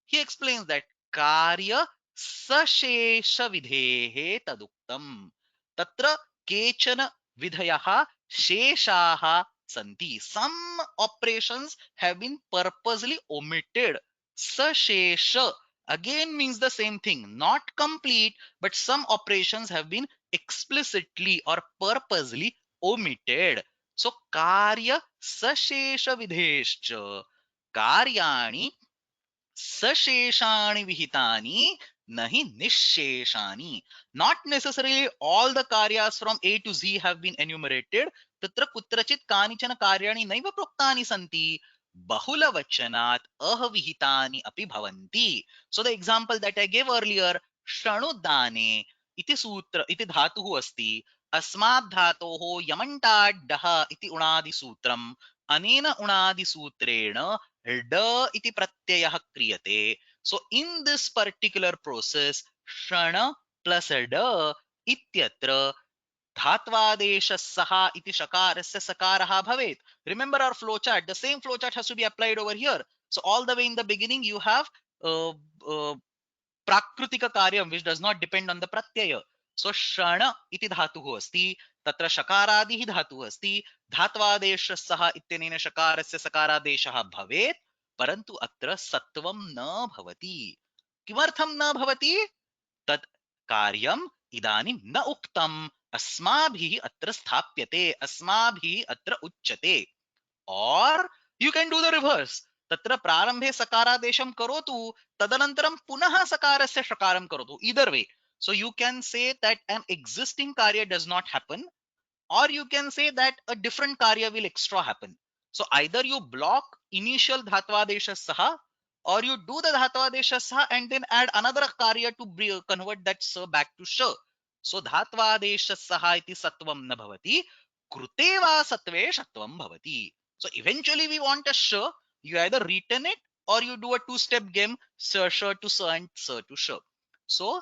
He explains that Karya Sashesha Videhe Taduktam. Tatra Kechana Vidhayaha Sheshaha Santi. Some operations have been purposely omitted. Sashesha again means the same thing, not complete, but some operations have been explicitly or purposely omitted. So Karya Sashesha Vidhescha. Karyani sasheshani vihitani nahi nisheshani. Not necessarily all the karyas from A to Z have been enumerated. Tatra kutrachit kanichana karyani naiva proktani santi. Bahula vachanat ahavihitani api bhavanti. So the example that I gave earlier, shanudane iti sutra iti dhatuhu asti. Asmad dhatoho yamantaddah iti unadi sutram. Anena unadi sutrena da iti pratyayah kriyate. So in this particular process, shana plus da ityatra dhatvadesh saha iti shakarasya sakaraha bhavet. Remember our flowchart. The same flowchart has to be applied over here. So all the way in the beginning, you have uh, uh, prakrutika karyam which does not depend on the pratyaya. So shana iti dhatuhu asti, tatra shakaradihi dhatuhu asti, धात्वादेश सह इत्यनेन शकारस्य सकारादेशः भवेत्, परन्तु अत्र सत्वं न भवति. किमर्थं न भवति? तत् कार्यम् इदानीं न उक्तम्, अस्माभिः अत्र स्थाप्यते, अस्माभिः अत्र उच्यते. Or you can do the reverse. तत्र प्रारंभे सकारादेशं करोतु, तदनन्तरं पुनः सकारस्य शकारं करोतु. Either way. So you can say that an existing karya does not happen, or you can say that a different karya will extra happen. So either you block initial dhatvadesha saha, or you do the dhatvadesha saha and then add another karya to convert that sa back to sha. So dhatvadesha saha iti satvam na bhavati, krute va satve shatvam bhavati. So eventually we want a sha, you either return it or you do a two-step game, sir to sir and sir to sha. So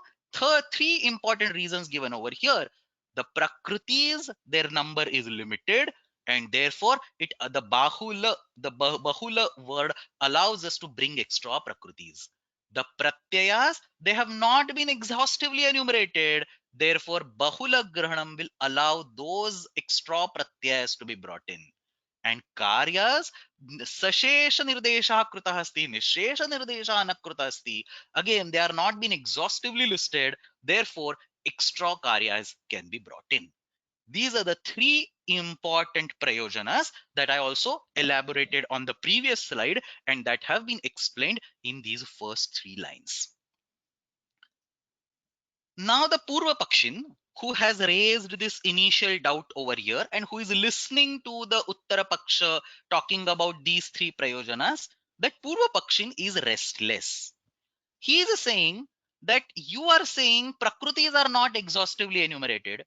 three important reasons given over here. The prakritis, their number is limited, and therefore the bahula word allows us to bring extra prakritis. The pratyayas, they have not been exhaustively enumerated, therefore bahula grahanam will allow those extra pratyayas to be brought in. And karyas, sashesha nirdesha krutah asti, nishesha nirdesha na krutah asti. Again, they are not been exhaustively listed, therefore extra karyas can be brought in. These are the three important prayojanas that I also elaborated on the previous slide and that have been explained in these first three lines. Now the Purva Pakshin, who has raised this initial doubt over here and who is listening to the Uttara Paksha talking about these three prayojanas, that Purva Pakshin is restless. He is saying that you are saying Prakrutis are not exhaustively enumerated,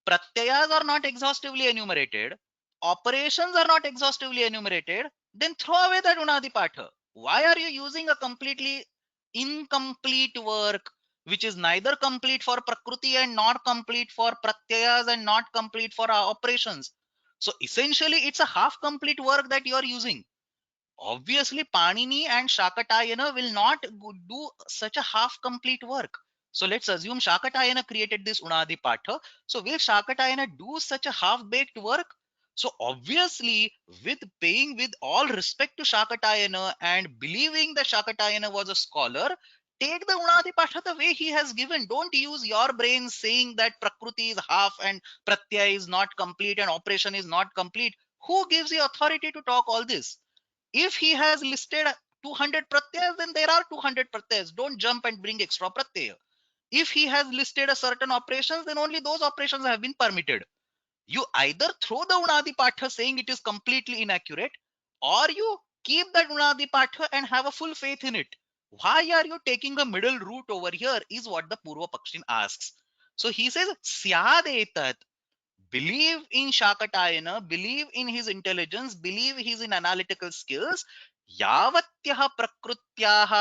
Pratyayas are not exhaustively enumerated, operations are not exhaustively enumerated, then throw away that Unadi Patha. Why are you using a completely incomplete work which is neither complete for Prakriti and not complete for Pratyayas and not complete for our operations? So essentially, it's a half complete work that you are using. Obviously, Panini and Shakatayana will not do such a half complete work. So let's assume Shakatayana created this Unadi Patha. So will Shakatayana do such a half baked work? So obviously, with paying with all respect to Shakatayana and believing that Shakatayana was a scholar, take the Unadi Patha the way he has given. Don't use your brain saying that Prakruti is half and Pratyaya is not complete and operation is not complete. Who gives you authority to talk all this? If he has listed 200 pratyayas, then there are 200 pratyayas. Don't jump and bring extra pratyaya. If he has listed a certain operations, then only those operations have been permitted. You either throw the Unadi Patha saying it is completely inaccurate, or you keep that Unadi Patha and have a full faith in it. Why are you taking a middle route over here is what the Purva Pakshin asks. So he says, Syad etat believe in Shakatayana, believe in his intelligence, believe his in analytical skills. यावत्यः प्रकृत्याः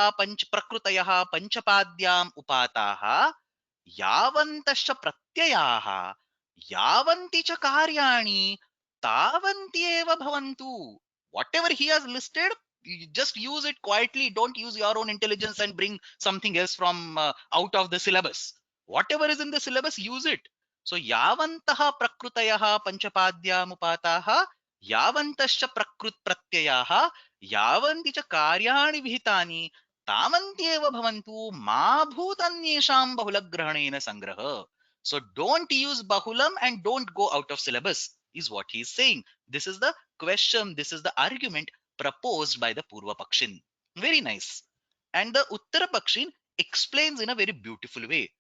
प्रकृतयः पंचपाद्याम् उपाताः यावन्तश्च प्रत्ययाः यावन्ति च कार्याणि तावन्ति एव भवन्तु. Whatever he has listed, you just use it quietly. Don't use your own intelligence and bring something else from out of the syllabus. Whatever is in the syllabus, use it. So यावन्तः प्रकृतयः पञ्चपाद्यामुपाताः यावन्तश्च प्रकृत प्रत्ययाः यावन्ति च कार्याणि विहितानि तावन्त्येव भवन्तु मा भूतन्येषां बहुलग्रहणेन संग्रह. So don't use bahulam and don't go out of syllabus is what he is saying. This is the question, this is the argument proposed by the Purva Pakshin. Very nice. And the Uttara Pakshin explains in a very beautiful way.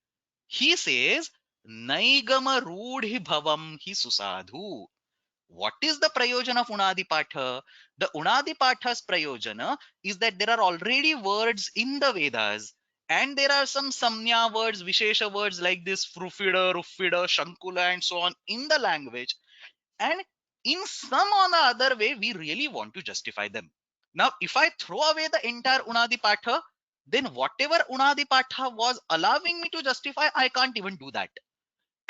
He says, Naigama Rudhi Bhavam Hi Susadhu. What is the prayojana of Unadi Patha? The Unadi Patha's prayojana is that there are already words in the Vedas and there are some samnya words, vishesha words like this, frufida, ruffida, shankula and so on in the language. And in some or the other way, we really want to justify them. Now, if I throw away the entire Unadi Patha, then whatever Unadi Patha was allowing me to justify, I can't even do that.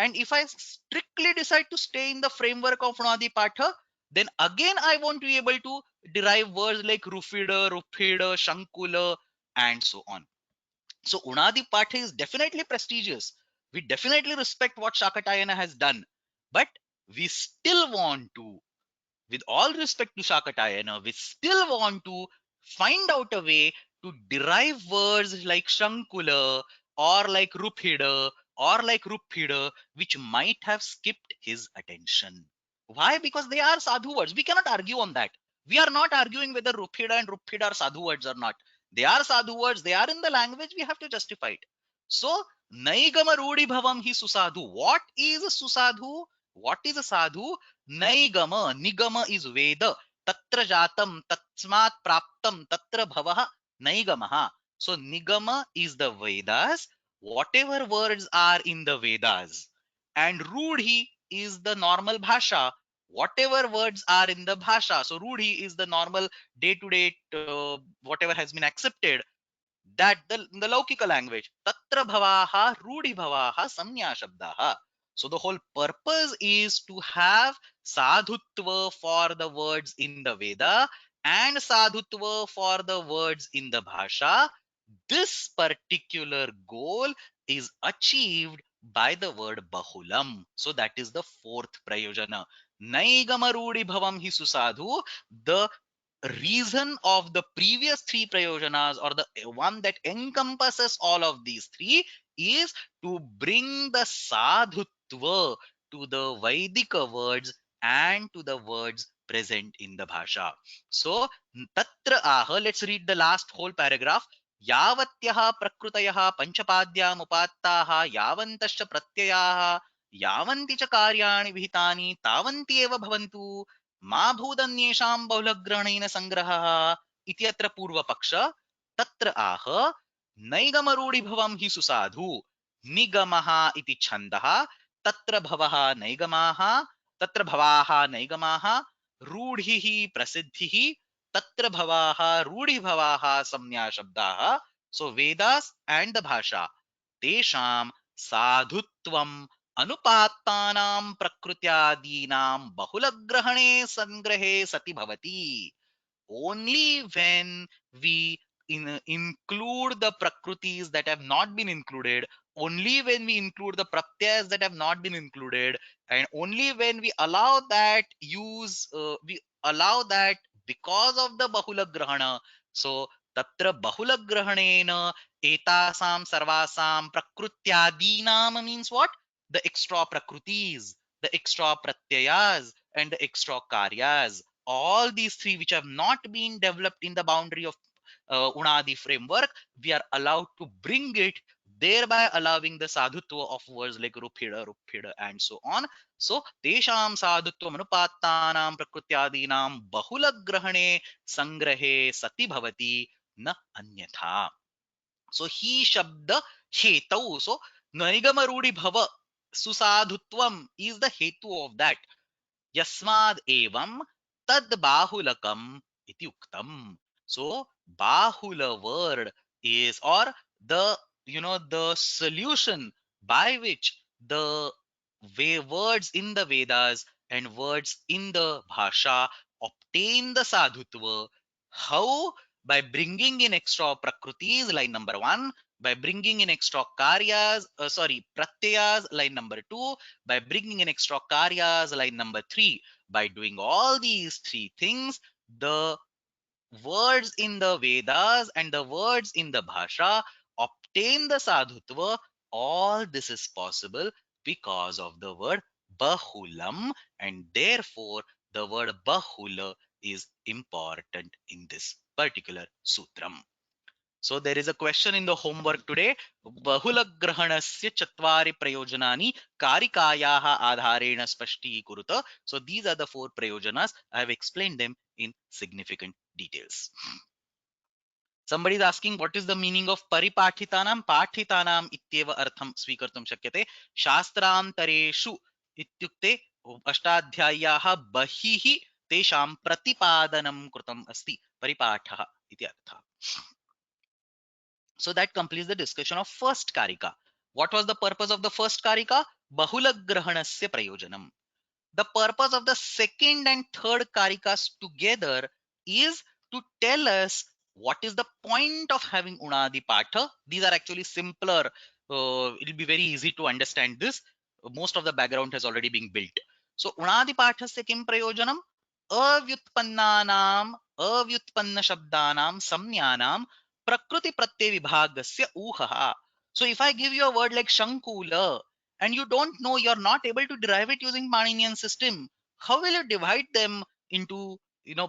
And if I strictly decide to stay in the framework of Unadi Patha, then again I won't be able to derive words like Rufida, Rupida, Shankula, and so on. So Unadi Patha is definitely prestigious. We definitely respect what Shakatayana has done. But we still want to, with all respect to Shakatayana, we still want to find out a way to derive words like Shankula or like Ruphida or like Ruphida, which might have skipped his attention. Why? Because they are sadhu words. We cannot argue on that. We are not arguing whether Ruphida and Ruphida are sadhu words or not. They are sadhu words. They are in the language. We have to justify it. So, Naigama Rudi Bhavam hi Susadhu. What is a Susadhu? What is a sadhu? Naigama, Nigama is Veda. Tatra Jatam, Tatsmat Praptam, Tatra Bhavaha, Naigamaha. So Nigama is the Vedas, whatever words are in the Vedas. And Rudhi is the normal Bhasha, whatever words are in the Bhasha. So Rudhi is the normal day-to-day, whatever has been accepted, that the Laukika language. Tatra bhavaha, rudhi bhavaha, samnya shabdaha. So the whole purpose is to have sadhutva for the words in the Veda and sadhutva for the words in the Bhasha. This particular goal is achieved by the word bahulam. So that is the fourth prayojana. Naigamarudi bhavam hi susadhu. The reason of the previous three prayojanas, or the one that encompasses all of these three, is to bring the sadhutva to the Vaidika words and to the words present in the Bhasha. So, Tatra aha, let's read the last whole paragraph. Yavatyaha prakrutayaha panchapadyam upattaha yavantascha pratyayaha yavanti cha karyani vihitani tavanti eva bhavantu मा भूदन्येषां बहुलग्रहणेन संग्रहः इति अत्र पूर्वपक्ष. तत्र आह नैगमरूढिभवं हि सुसाधु. निगमः इति छन्दः. तत्र भवः नैगमाः, तत्र भवाः नैगमाः, रूढिः प्रसिद्धिः, तत्र भवाः रूढिभवाः संज्ञा शब्दाः. So Vedas and the Bhasha, तेषां साधुत्वं अनुपात्तानां प्रकृत्यादीनां बहुलग्रहणे संग्रहे सति भवति. Only when we include the prakrutis that have not been included, only when we include the pratyas that have not been included, and only when we allow that we allow that because of the bahula grahana. So tatra bahula grahanena etasam sarvasam prakrutyadinam means what? The extra prakrutis, the extra pratyayas, and the extra karyas. All these three which have not been developed in the boundary of Unadi framework, we are allowed to bring it, thereby allowing the sadhutva of words like Ruphida, Ruphida, and so on. So, tesham sadhutva manupattanam prakrutyadinam bahula grahane sangrahe sati bhavati na anyatha. So, he shabda hetau. So, naigama rudi bhava. susadhutvam is the hetu of that. Yasmad evam tad bahulakam iti uktam. So bahula word is, or the, the solution by which the way words in the Vedas and words in the Bhasha obtain the sadhutva. How? By bringing in extra prakrutis, line number one. By bringing in extra karyas, pratyayas, line number two. By bringing in extra karyas, line number three. By doing all these three things, the words in the Vedas and the words in the Bhasha obtain the sadhutva. All this is possible because of the word bahulam, and therefore the word bahula is important in this particular sutram. So there is a question in the homework today. Bahulagrahanasya chatvari prayojanaani karikayaha adharena spashtikuruta. So these are the four prayojanas. I have explained them in significant details. Somebody is asking what is the meaning of paripathitanam. Pathitanam ityeva artham swikartum shakyate. Shastrantareshu ityukte अष्टाध्याय्याः बहिः तेषां प्रतिपादनं कृतम् अस्ति परिपाठः इति अर्थः. So that completes the discussion of first karika. What was the purpose of the first karika? Bahulagrahanasya prayojanam. The purpose of the second and third karikas together is to tell us what is the point of having unadi patha. These are actually simpler. It will be very easy to understand this. Most of the background has already been built. So unadi pathasya kim prayojanam? अव्युत्पन्नानाम अव्युत्पन्न शब्दानाम संज्ञानाम प्रकृति प्रत्यय विभागस्य ऊहः. So if I give you a word like shankula and you don't know, you're not able to derive it using Paninian system, how will you divide them into,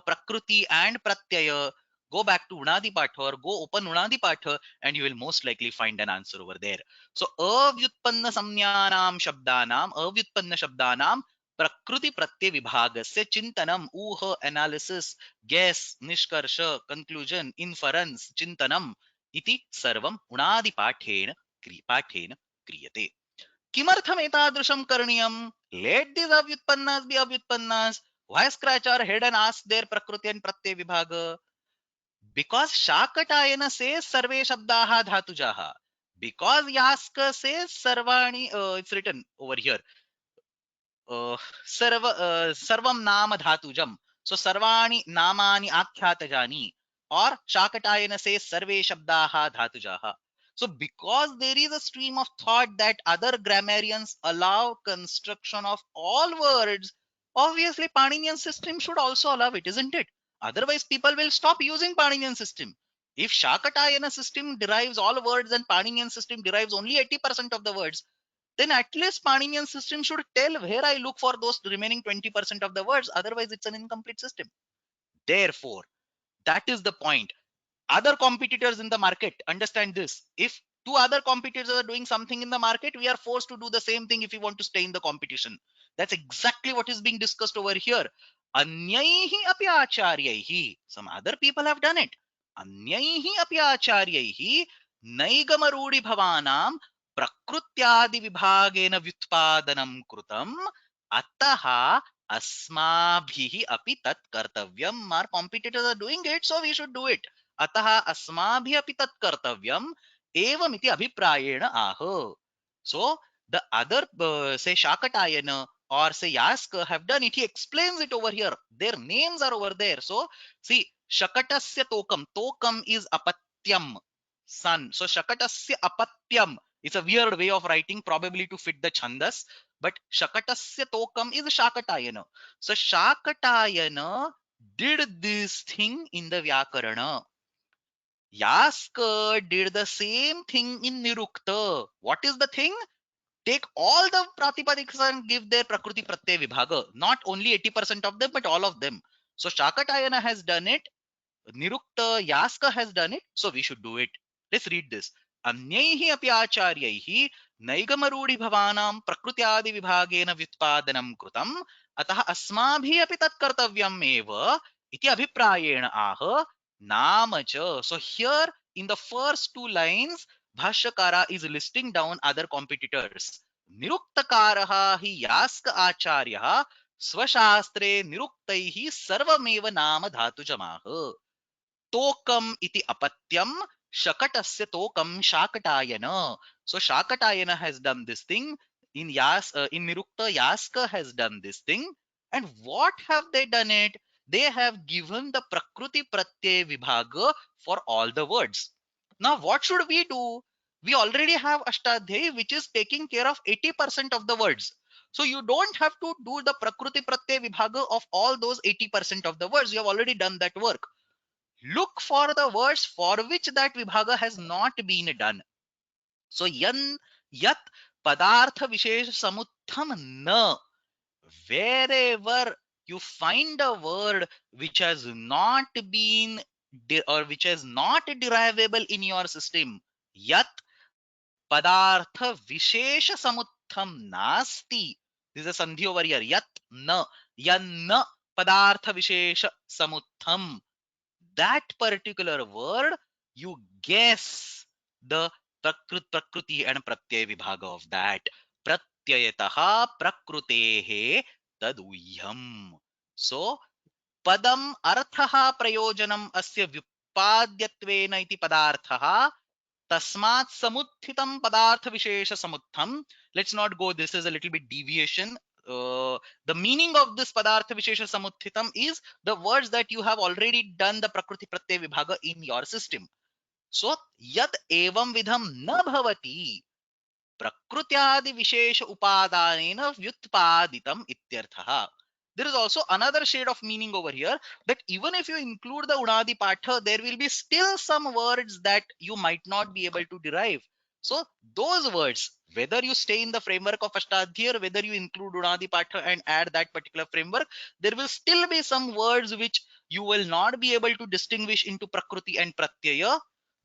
prakriti and pratyaya? Go back to unadi patha or go open unadi patha and you will most likely find an answer over there. So avyutpanna samnyanam shabdanam avyutpanna shabdanam प्रकृति प्रत्यय विभाग से चिंतनम ऊह analysis guess निष्कर्ष conclusion inference चिंतनम इति सर्वम उणादि पाठेन क्रियते. किमर्थम एतादृशं करणीयम? लेट दिस अव्युत्पन्नास बी अव्युत्पन्नास. Why scratch our head and ask their प्रकृति एंड प्रत्यय विभाग? बिकॉज शाकटायन से सर्वे शब्दाः धातुजाः. बिकॉज यास्क से सर्वाणि, इट्स रिटन ओवर हियर, सर्वम नाम धातुजम. सो सर्वाणि नामानि आख्यातजानि. और शाकटायन से सर्वे शब्दाः धातुजाः. So because there is a stream of thought that other grammarians allow construction of all words, obviously Paninian system should also allow it, isn't it? Otherwise people will stop using Paninian system. If Shakatayana system derives all words and Paninian system derives only 80% of the words, then at least Paninian system should tell where I look for those remaining 20% of the words. Otherwise, it's an incomplete system. Therefore, that is the point. Other competitors in the market, understand this. If two other competitors are doing something in the market, we are forced to do the same thing if we want to stay in the competition. That's exactly what is being discussed over here. Anyaihi api acharyaihi. Some other people have done it. Anyaihi api acharyaihi naigamarudi bhavanam प्रकृत्यादि विभागेन व्युत्पादनं कृतम् अतः अस्माभिः अपि तत् कर्तव्यम्. Our competitors are doing it, so we should do it. अतः अस्माभिः अपि तत् कर्तव्यम् एवमिति अभिप्रायेण आह. So the other, say Shakatayana or say Yaska have done it. He explains it over here. Their names are over there. So see, Shakatasya tokam. Tokam is apatyam, son. So Shakatasya apatyam. It's a weird way of writing, probably to fit the chandas. But Shakatasya tokam is Shakatayana. So Shakatayana did this thing in the Vyakarana. Yaska did the same thing in Nirukta. What is the thing? Take all the Pratipadikas and give their Prakriti Pratyay Vibhaga. Not only 80% of them, but all of them. So Shakatayana has done it. Nirukta Yaska has done it. So we should do it. Let's read this. Anyaihi api acharyaihi naigamarudi bhavanam prakrutyadi vibhagena vyutpadanam krutam atah asmabhi api tat kartavyam eva iti abhiprayena aha namacha. So here in the first two lines, Bhashyakara is listing down other competitors. निरुक्तकारः हि यास्क आचार्यः स्वशास्त्रे निरुक्तैः सर्वमेव नाम धातुजमाः। तोकम इति अपत्यम shakatasya tokam shakatayana. So shakatayana has done this thing. In nirukta yaska has done this thing. And what have they done it? They have given the prakruti pratyay vibhaga for all the words. Now what should we do? We already have ashtadhyayi which is taking care of 80% of the words. So you don't have to do the prakruti pratyay vibhaga of all those 80% of the words. You have already done that work. Look for the words for which that vibhaga has not been done. So yat padartha vishesh samutham na. Wherever you find a word which has not been or which is not derivable in your system, yat padartha vishesha samutham nasti. This is a sandhi over here. Yat na. Yanna padartha vishesha samutham. That particular word, you guess the prakruti and pratyay vibhaga of that. Pratyayataha prakrutehe taduhyam. So padam arthaha prayojanam asya vyupadyattvena iti padarthaha tasmat samuthitam padartha vishesha samutham. Let's not go, this is a little bit deviation. The meaning of this padartha vishesha samuthitam is the words that you have already done the prakriti pratyay vibhaga in your system. So yad evam vidham na bhavati prakrutyadi vishesha upadanena vyutpaditam ityarthaha. There is also another shade of meaning over here, that even if you include the unadi patha, there will be still some words that you might not be able to derive. So those words, whether you stay in the framework of ashtadhyayi or whether you include unadi patha and add that particular framework, there will still be some words which you will not be able to distinguish into prakriti and pratyaya.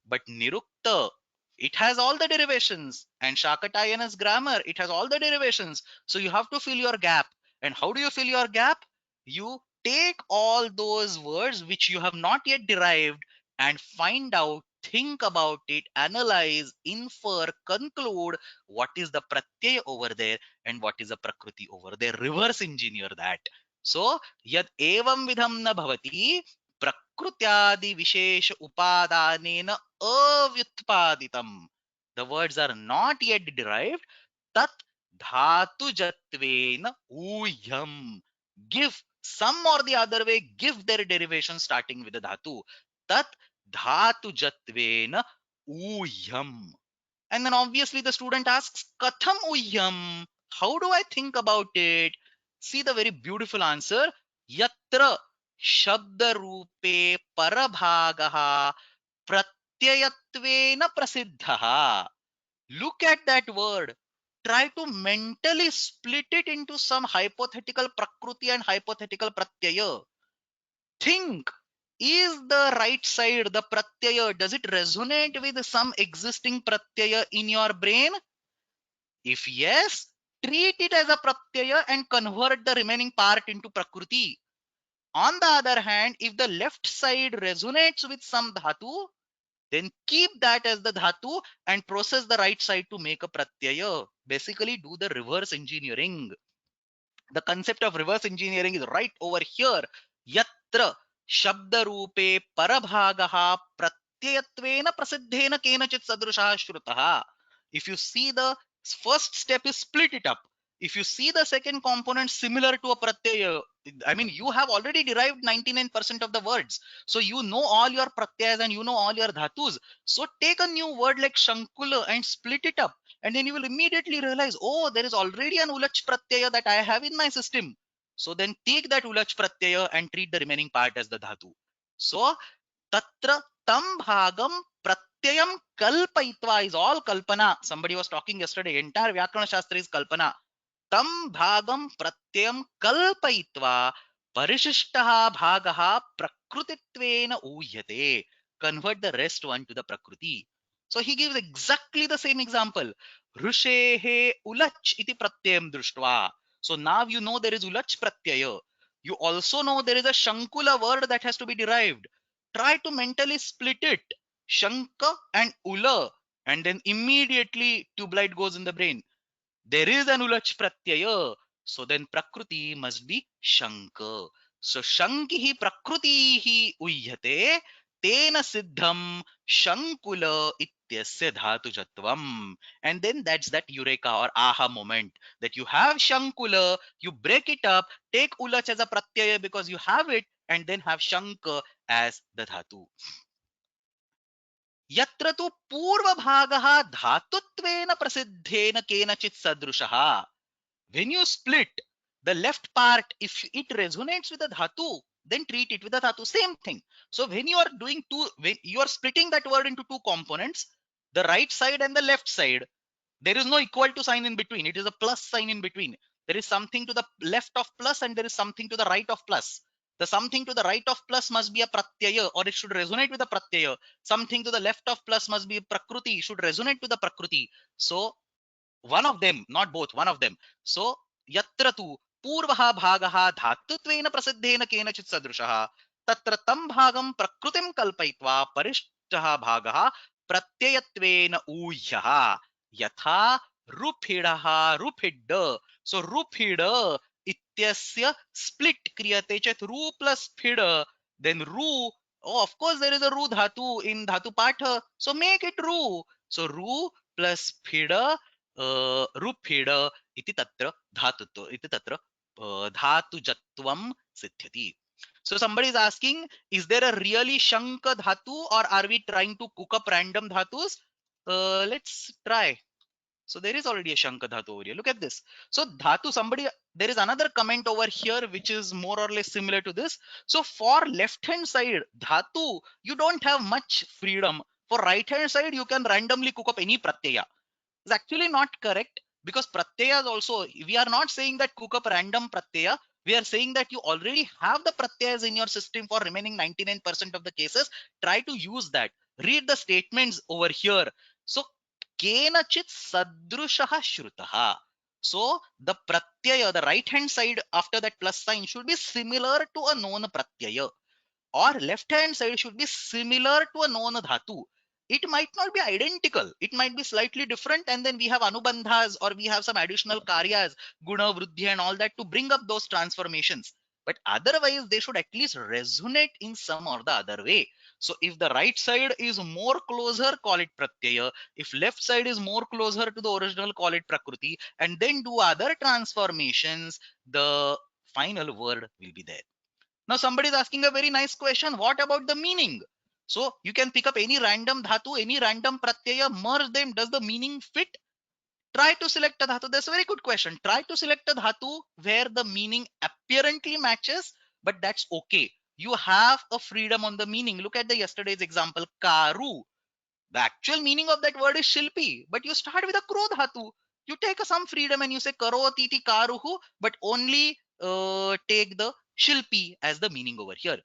But nirukta, it has all the derivations, and shakatayana's grammar, it has all the derivations. So you have to fill your gap. And how do you fill your gap? You take all those words which you have not yet derived and find out, think about it, analyze, infer, conclude what is the pratyay over there and what is the prakriti over there. Reverse engineer that. So yad evam vidham na bhavati prakrutyadi vishesha upadanena avyutpaditam. The words are not yet derived. Tat dhatu jatvena uyam. Give some or the other way, give their derivation starting with the dhatu. Tat dhatu jatvena uyam. And then obviously the student asks, Katham uyam? How do I think about it? See the very beautiful answer. Yatra shabda rupe parabhagaha pratyayattvena prasiddhaha. Look at that word. Try to mentally split it into some hypothetical prakriti and hypothetical pratyaya. Think, is the right side, the pratyaya, does it resonate with some existing pratyaya in your brain? If yes, treat it as a pratyaya and convert the remaining part into prakriti. On the other hand, if the left side resonates with some dhatu, then keep that as the dhatu and process the right side to make a pratyaya. Basically, do the reverse engineering. The concept of reverse engineering is right over here. Yatra shabda rupe parabhagaha pratyayatvena prasiddhena kenachit sadrushaha shrutaha. If you see the first step is split it up. If you see the second component similar to a pratyaya, I mean, you have already derived 99% of the words. So you know all your pratyayas and you know all your dhatus. So take a new word like shankula and split it up. And then you will immediately realize, oh, there is already an ulach pratyaya that I have in my system. So then take that ulach pratyaya and treat the remaining part as the dhatu. So tatra tam bhagam pratyayam kalpaitva is all kalpana. Somebody was talking yesterday, entire Vyakarana Shastra is kalpana. Tam bhagam pratyayam kalpaitva parishishtaha bhagaha prakrutitvena uhyate. Convert the rest one to the prakriti. So he gives exactly the same example. Rushehe ulach iti pratyayam drishtva. So now you know there is ulach pratyaya. You also know there is a shankula word that has to be derived. Try to mentally split it. Shanka and ula. And then immediately tube light goes in the brain. there is an ulach pratyaya. So then Prakriti must be Shanka. So Shankihi Prakritihi Uyyate Tena Siddham Shankula Ityasya Dhatujatvam. And then that's that eureka or aha moment that you have Shankula, you break it up, take ulach as a pratyaya because you have it, and then have Shanka as the dhatu. यत्र तु पूर्वभागः धातुत्वेन प्रसिद्धेन केनचित् सदृशः. When you split the left part, if it resonates with a dhatu, then treat it with a dhatu. Same thing. So when you are doing when you are splitting that word into two components, the right side and the left side, there is no equal to sign in between. It is a plus sign in between. There is something to the left of plus and there is something to the right of plus. The something to the right of plus must be a pratyaya, or it should resonate with a pratyaya. Something to the left of plus must be a prakriti, should resonate to the prakriti. So one of them, not both, one of them. So yatra tu purvaha bhagaha dhatutveena prasiddhena kenachit sadrushah tatra tam bhagam prakrutim kalpayitva parishtah bhagaha pratyayatveena ujyaha yatha ruphidaha ruphidda. So ruphida ityasya split kriyate chet ru plus phida, then ru. Oh, of course there is a ru dhatu in dhatu patha, so make it ru. So ru plus phida रूपीड इति तत्र धातुत्व इति तत्र धातुजत्वं सिद्ध्यति. So somebody is asking, is there a really shanka dhatu or are we trying to cook up random dhatus? Let's try. So there is already a shanka dhatu over here. Look at this. So dhatu, somebody, there is another comment over here which is more or less similar to this. So for left hand side dhatu, you don't have much freedom. For right hand side, you can randomly cook up any pratyaya. Is actually not correct, because pratyayas also, we are not saying that cook up random pratyaya. We are saying that you already have the pratyayas in your system for remaining 99% of the cases. Try to use that. Read the statements over here. So kenachit sadrushah shrutah. So the pratyaya, the right hand side after that plus sign should be similar to a known pratyaya, or left hand side should be similar to a known dhatu. It might not be identical, it might be slightly different, and then we have anubandhas or we have some additional karyas, guna, vruddhi and all that to bring up those transformations. But otherwise they should at least resonate in some or the other way. So if the right side is more closer, call it pratyaya. If left side is more closer to the original, call it prakriti, and then do other transformations, the final word will be there. Now somebody is asking a very nice question. What about the meaning? So you can pick up any random dhatu, any random pratyaya, merge them. Does the meaning fit? Try to select a dhatu. That's a very good question. Try to select a dhatu where the meaning apparently matches, but that's okay. You have a freedom on the meaning. Look at the yesterday's example, karu. The actual meaning of that word is shilpi, but you start with a kro dhatu. You take some freedom and you say karoti iti karuhu, but only take the shilpi as the meaning over here.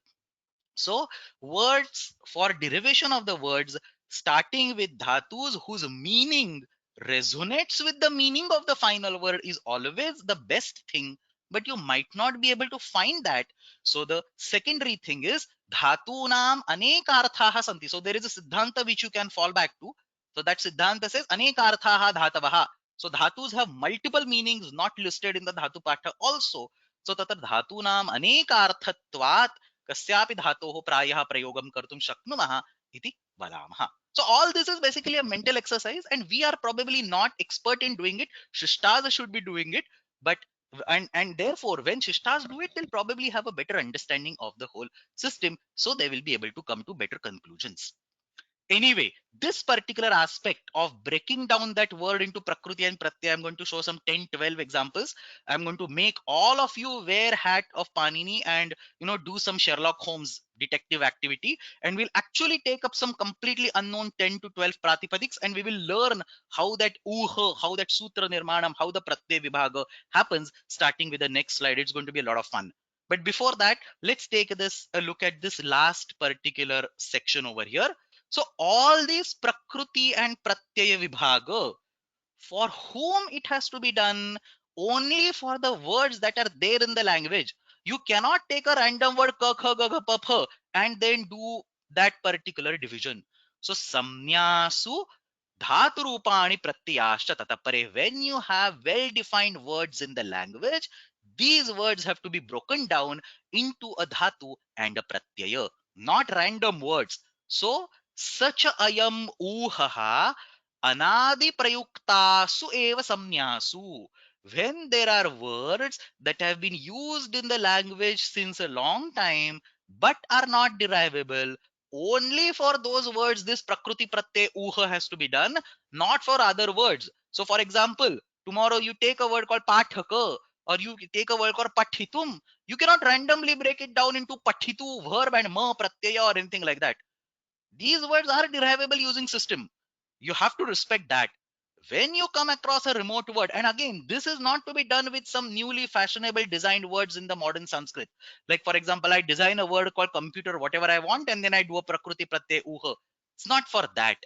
So words, for derivation of the words starting with dhatus whose meaning resonates with the meaning of the final word is always the best thing, but you might not be able to find that. So the secondary thing is dhatunam anekarthaha santi. So there is a siddhanta which you can fall back to. So that siddhanta says anekarthaha dhatavaha. So dhatus have multiple meanings not listed in the dhatu patha also. So tatra dhatunam anekarthatvat कस्यापि धातोः प्रायः प्रयोगं कर्तुं शक्नुमः इति वदामः. So all this is basically a mental exercise, and we are probably not expert in doing it. Shishtas should be doing it, but and therefore when Shishtas do it, they'll probably have a better understanding of the whole system, so they will be able to come to better conclusions. Anyway, this particular aspect of breaking down that word into Prakriti and Pratyaya, I'm going to show some 10, 12 examples. I'm going to make all of you wear hat of Panini and do some Sherlock Holmes detective activity, and we'll actually take up some completely unknown 10 to 12 Pratipadiks, and we will learn how that how that Sutra Nirmanam, how the Pratyaya Vibhaga happens, starting with the next slide. It's going to be a lot of fun. But before that, let's take a look at this last particular section over here. So all these Prakriti and Pratyaya Vibhaga, for whom it has to be done? Only for the words that are there in the language. You cannot take a random word ka, kha, ga, gha, pa, pha, and then do that particular division. So samnyasu Dhatu rupani pratyayascha tatapare. When you have well defined words in the language, these words have to be broken down into a dhatu and a pratyaya, not random words. So, such a ayam uhaha anadi prayuktasu eva samnyasu. When there are words that have been used in the language since a long time but are not derivable, only for those words this prakriti pratyay uha has to be done, not for other words. So for example, tomorrow you take a word called pathaka or you take a word called pathitum. You cannot randomly break it down into pathitu verb and ma pratyaya or anything like that. These words are derivable using system. You have to respect that. When you come across a remote word, and again, this is not to be done with some newly fashionable designed words in the modern Sanskrit. Like, for example, I design a word called computer, whatever I want, and then I do a prakriti pratyay uha. It's not for that.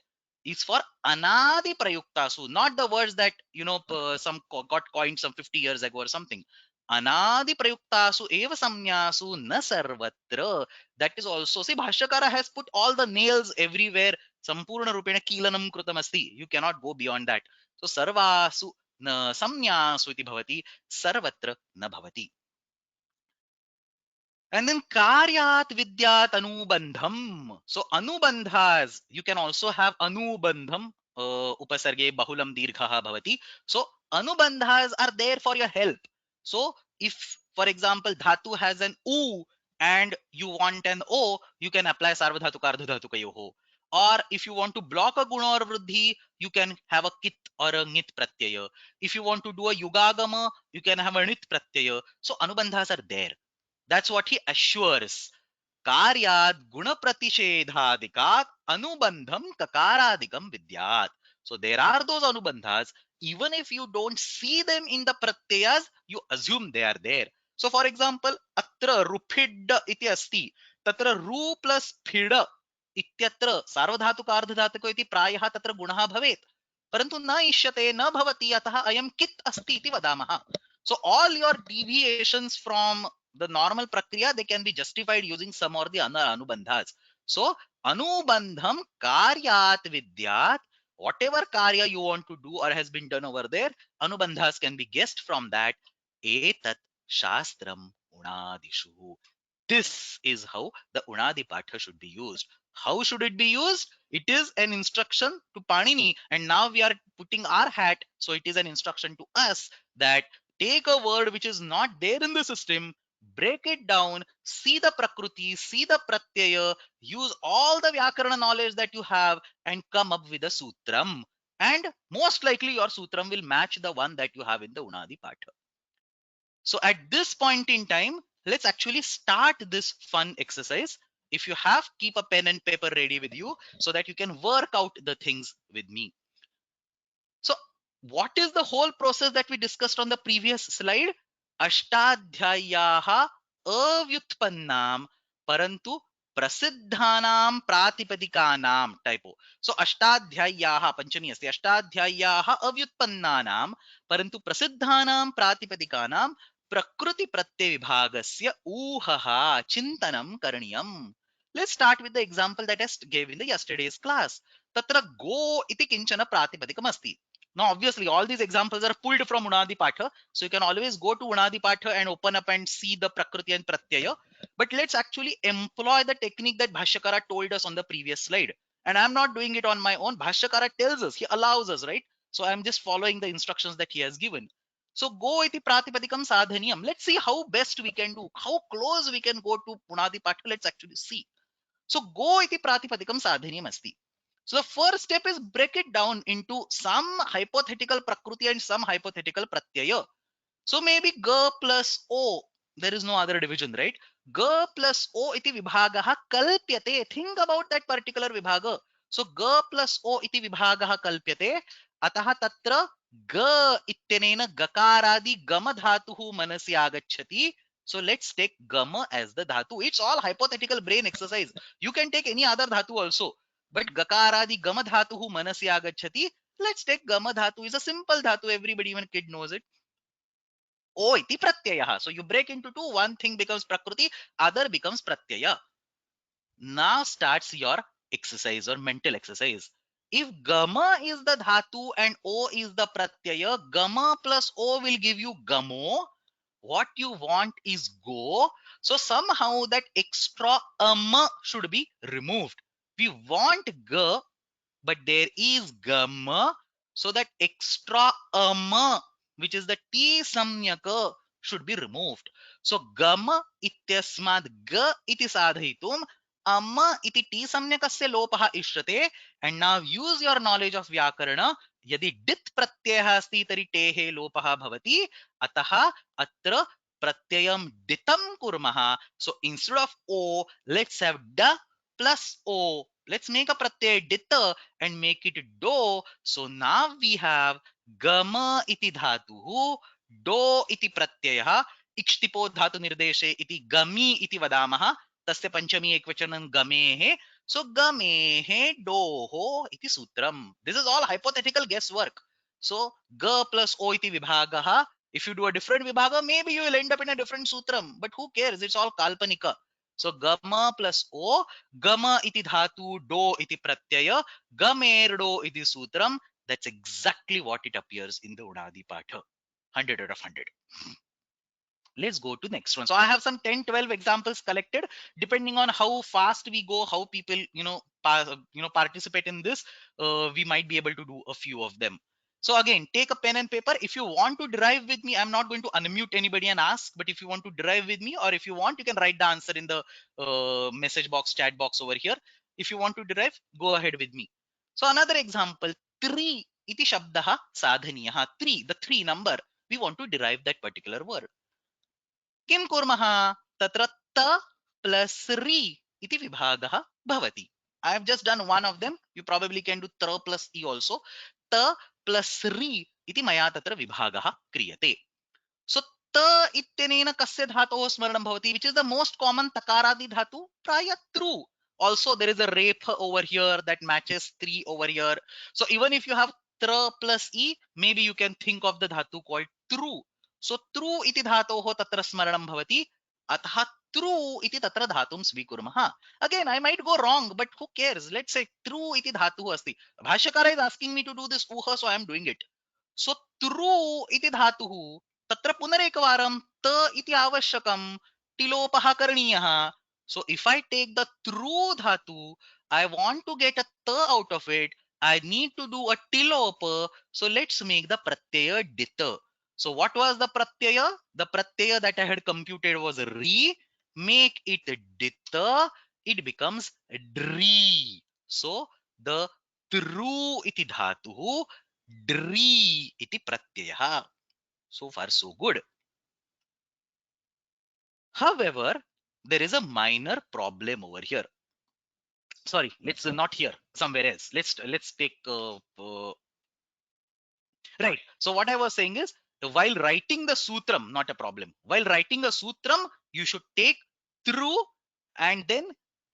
It's for anadi prayuktasu, not the words that, got coined some 50 years ago or something. Anadi prayuktasu eva samnyasu na sarvatra. That is also, see, Bhashyakara has put all the nails everywhere. Sampurna rupena kilanam krutam asti. You cannot go beyond that. So sarvasu na samnyasu iti bhavati, sarvatra na bhavati. And then karyat vidyat anubandham. So anubandhas, you can also have anubandham. Upasarge bahulam dirghaha bhavati. So anubandhas are there for your help. So if, for example, dhatu has an u and you want an o, you can apply sarvadhatuka ardhadhatuka yoho. Or if you want to block a guna or vruddhi, you can have a kit or a ngit pratyaya. If you want to do a yugagama, you can have a nit pratyaya. So anubandhas are there. That's what he assures. Karyad guna pratishedhadikat anubandham kakaradikam vidyat. So there are those anubandhas. Even if you don't see them in the pratyayas, you assume they are there. So for example, atra rupid iti asti. Tatra ru plus phida इत्यत्र सार्वधातुकार्धधातुको इति प्रायः तत्र गुणः भवेत्, परन्तु न इष्यते, न भवति, अतः अयं कित् अस्ति इति वदामः. So all your deviations from the normal prakriya, they can be justified using some or the other anubandhas. So anubandham karyat vidyat. Whatever karya you want to do or has been done over there, anubandhas can be guessed from that. Etat shastram unadishu. This is how the unadi patha should be used. How should it be used? It is an instruction to Panini, and now we are putting our hat, so it is an instruction to us that take a word which is not there in the system, break it down, see the prakriti, see the pratyaya, use all the vyakarana knowledge that you have, and come up with a sutram. And most likely your sutram will match the one that you have in the unadi patha. So at this point in time, let's actually start this fun exercise. If you have, keep a pen and paper ready with you so that you can work out the things with me. So what is the whole process that we discussed on the previous slide? Ashtadhyayaha avyutpannam parantu prasiddhanam pratipadikanaam. Typo. So ashtadhyayaha panchami asti. Ashtadhyayaha avyutpannanam parantu prasiddhanam pratipadikanaam prakriti pratyay vibhagasya uhaha chintanam karaniyam. Let's start with the example that I gave in the yesterday's class. Tatra go iti kinchana pratipadikam asti. Now, obviously, all these examples are pulled from Unadi Patha. So you can always go to Unadi Patha and open up and see the Prakriti and Pratyaya. But let's actually employ the technique that Bhashyakara told us on the previous slide. And I'm not doing it on my own. Bhashyakara tells us, he allows us, right? So I'm just following the instructions that he has given. So go iti pratipadikam sadhaniyam. Let's see how best we can do, how close we can go to Unadi Patha. Let's actually see. So go iti pratipadikam sadhaniyam asti. So the first step is break it down into some hypothetical prakriti and some hypothetical pratyaya. So maybe ga plus o, there is no other division, right? Ga plus o iti vibhagaha kalpyate. Think about that particular vibhaga. So ga plus o iti vibhagaha kalpyate. Ataha tatra ga ityanena gakaradi gama dhatuhu manasi agacchati. So let's take gama as the dhatu. It's all hypothetical brain exercise. You can take any other dhatu also. But gakaradi gama dhatuhu manasi agacchati. Let's take gama dhatu is a simple dhatu. Everybody, even kid knows it. O iti pratyaya. So you break into two. One thing becomes prakriti, other becomes pratyaya. Now starts your exercise or mental exercise. If gama is the dhatu and o is the pratyaya, gama plus o will give you gamo. What you want is go. So somehow that extra should be removed. We want ga, but there is gama. So that extra which is the t samyaka, should be removed. So gama ityasmad ga iti sadhayitum amma iti t samyakasya lopah ishyate. And now use your knowledge of vyakarana. यदि डित् प्रत्ययः अस्ति तर्हि टेः लोपः भवति, अतः अत्र प्रत्ययं डितं कुर्मः. So instead of o, let's have da plus o. Let's make a pratyay dita and make it do. So now we have gama iti dhatuhu, do iti pratyayah, ikshtipo dhatu nirdeshe iti gami iti vadamah. तस्य पंचमी एकवचनं गमेः. So gamehe doho iti sutram. This is all hypothetical guesswork. So ga plus o iti vibhagaha. If you do a different vibhaga, maybe you will end up in a different sutram. But who cares? It's all kalpanika. So gama plus o, gama iti dhatu, do iti pratyaya, gamerdo iti sutram. That's exactly what it appears in the Unadi Patha. 100 out of 100. Let's go to next one. So I have some 10-12 examples collected. Depending on how fast we go, how people participate in this, we might be able to do a few of them. So again, take a pen and paper. If you want to derive with me, I'm not going to unmute anybody and ask, but if you want to derive with me, or if you want, you can write the answer in the message box, chat box over here. If you want to derive, go ahead with me. So another example, 3 iti shabdaha sadhaniyah. 3, the 3 number, we want to derive that particular word. किं कुर्मः? तत्र त plus रि इति विभागः भवति. I have just done one of them. You probably can do tra plus e also. Ta plus ri iti maya tatra vibhagah kriyate. So ta ityanena kasya dhatoh smaranam bhavati, which is the most common takaradi dhatu, praya true. Also there is a rep over here that matches 3 over here. So even if you have tra plus e, maybe you can think of the dhatu called true. So true iti dhatoh tatra smaranam bhavati, atah true iti tatra dhatum svikurmah. Again, I might go wrong, but who cares? Let's say true iti dhatu asti. Bhashyakara is asking me to do this uha, so I am doing it. So true iti dhatuhu तत्र पुनरेकवारं त इति आवश्यकं, टिलोपः करणीयः. So if I take the true dhatu, I want to get a ta out of it, I need to do a tilop. So let's make the pratyaya dita. So what was the pratyaya? The pratyaya that I had computed was ri. Make it dita, it becomes dri. So the true iti dhatuhu, dri iti pratyaya. So far so good. However, there is a minor problem over here. Sorry, let's not here, somewhere else. Let's take right. So what I was saying is, while writing the sutram, not a problem. While writing a sutram, you should take through and then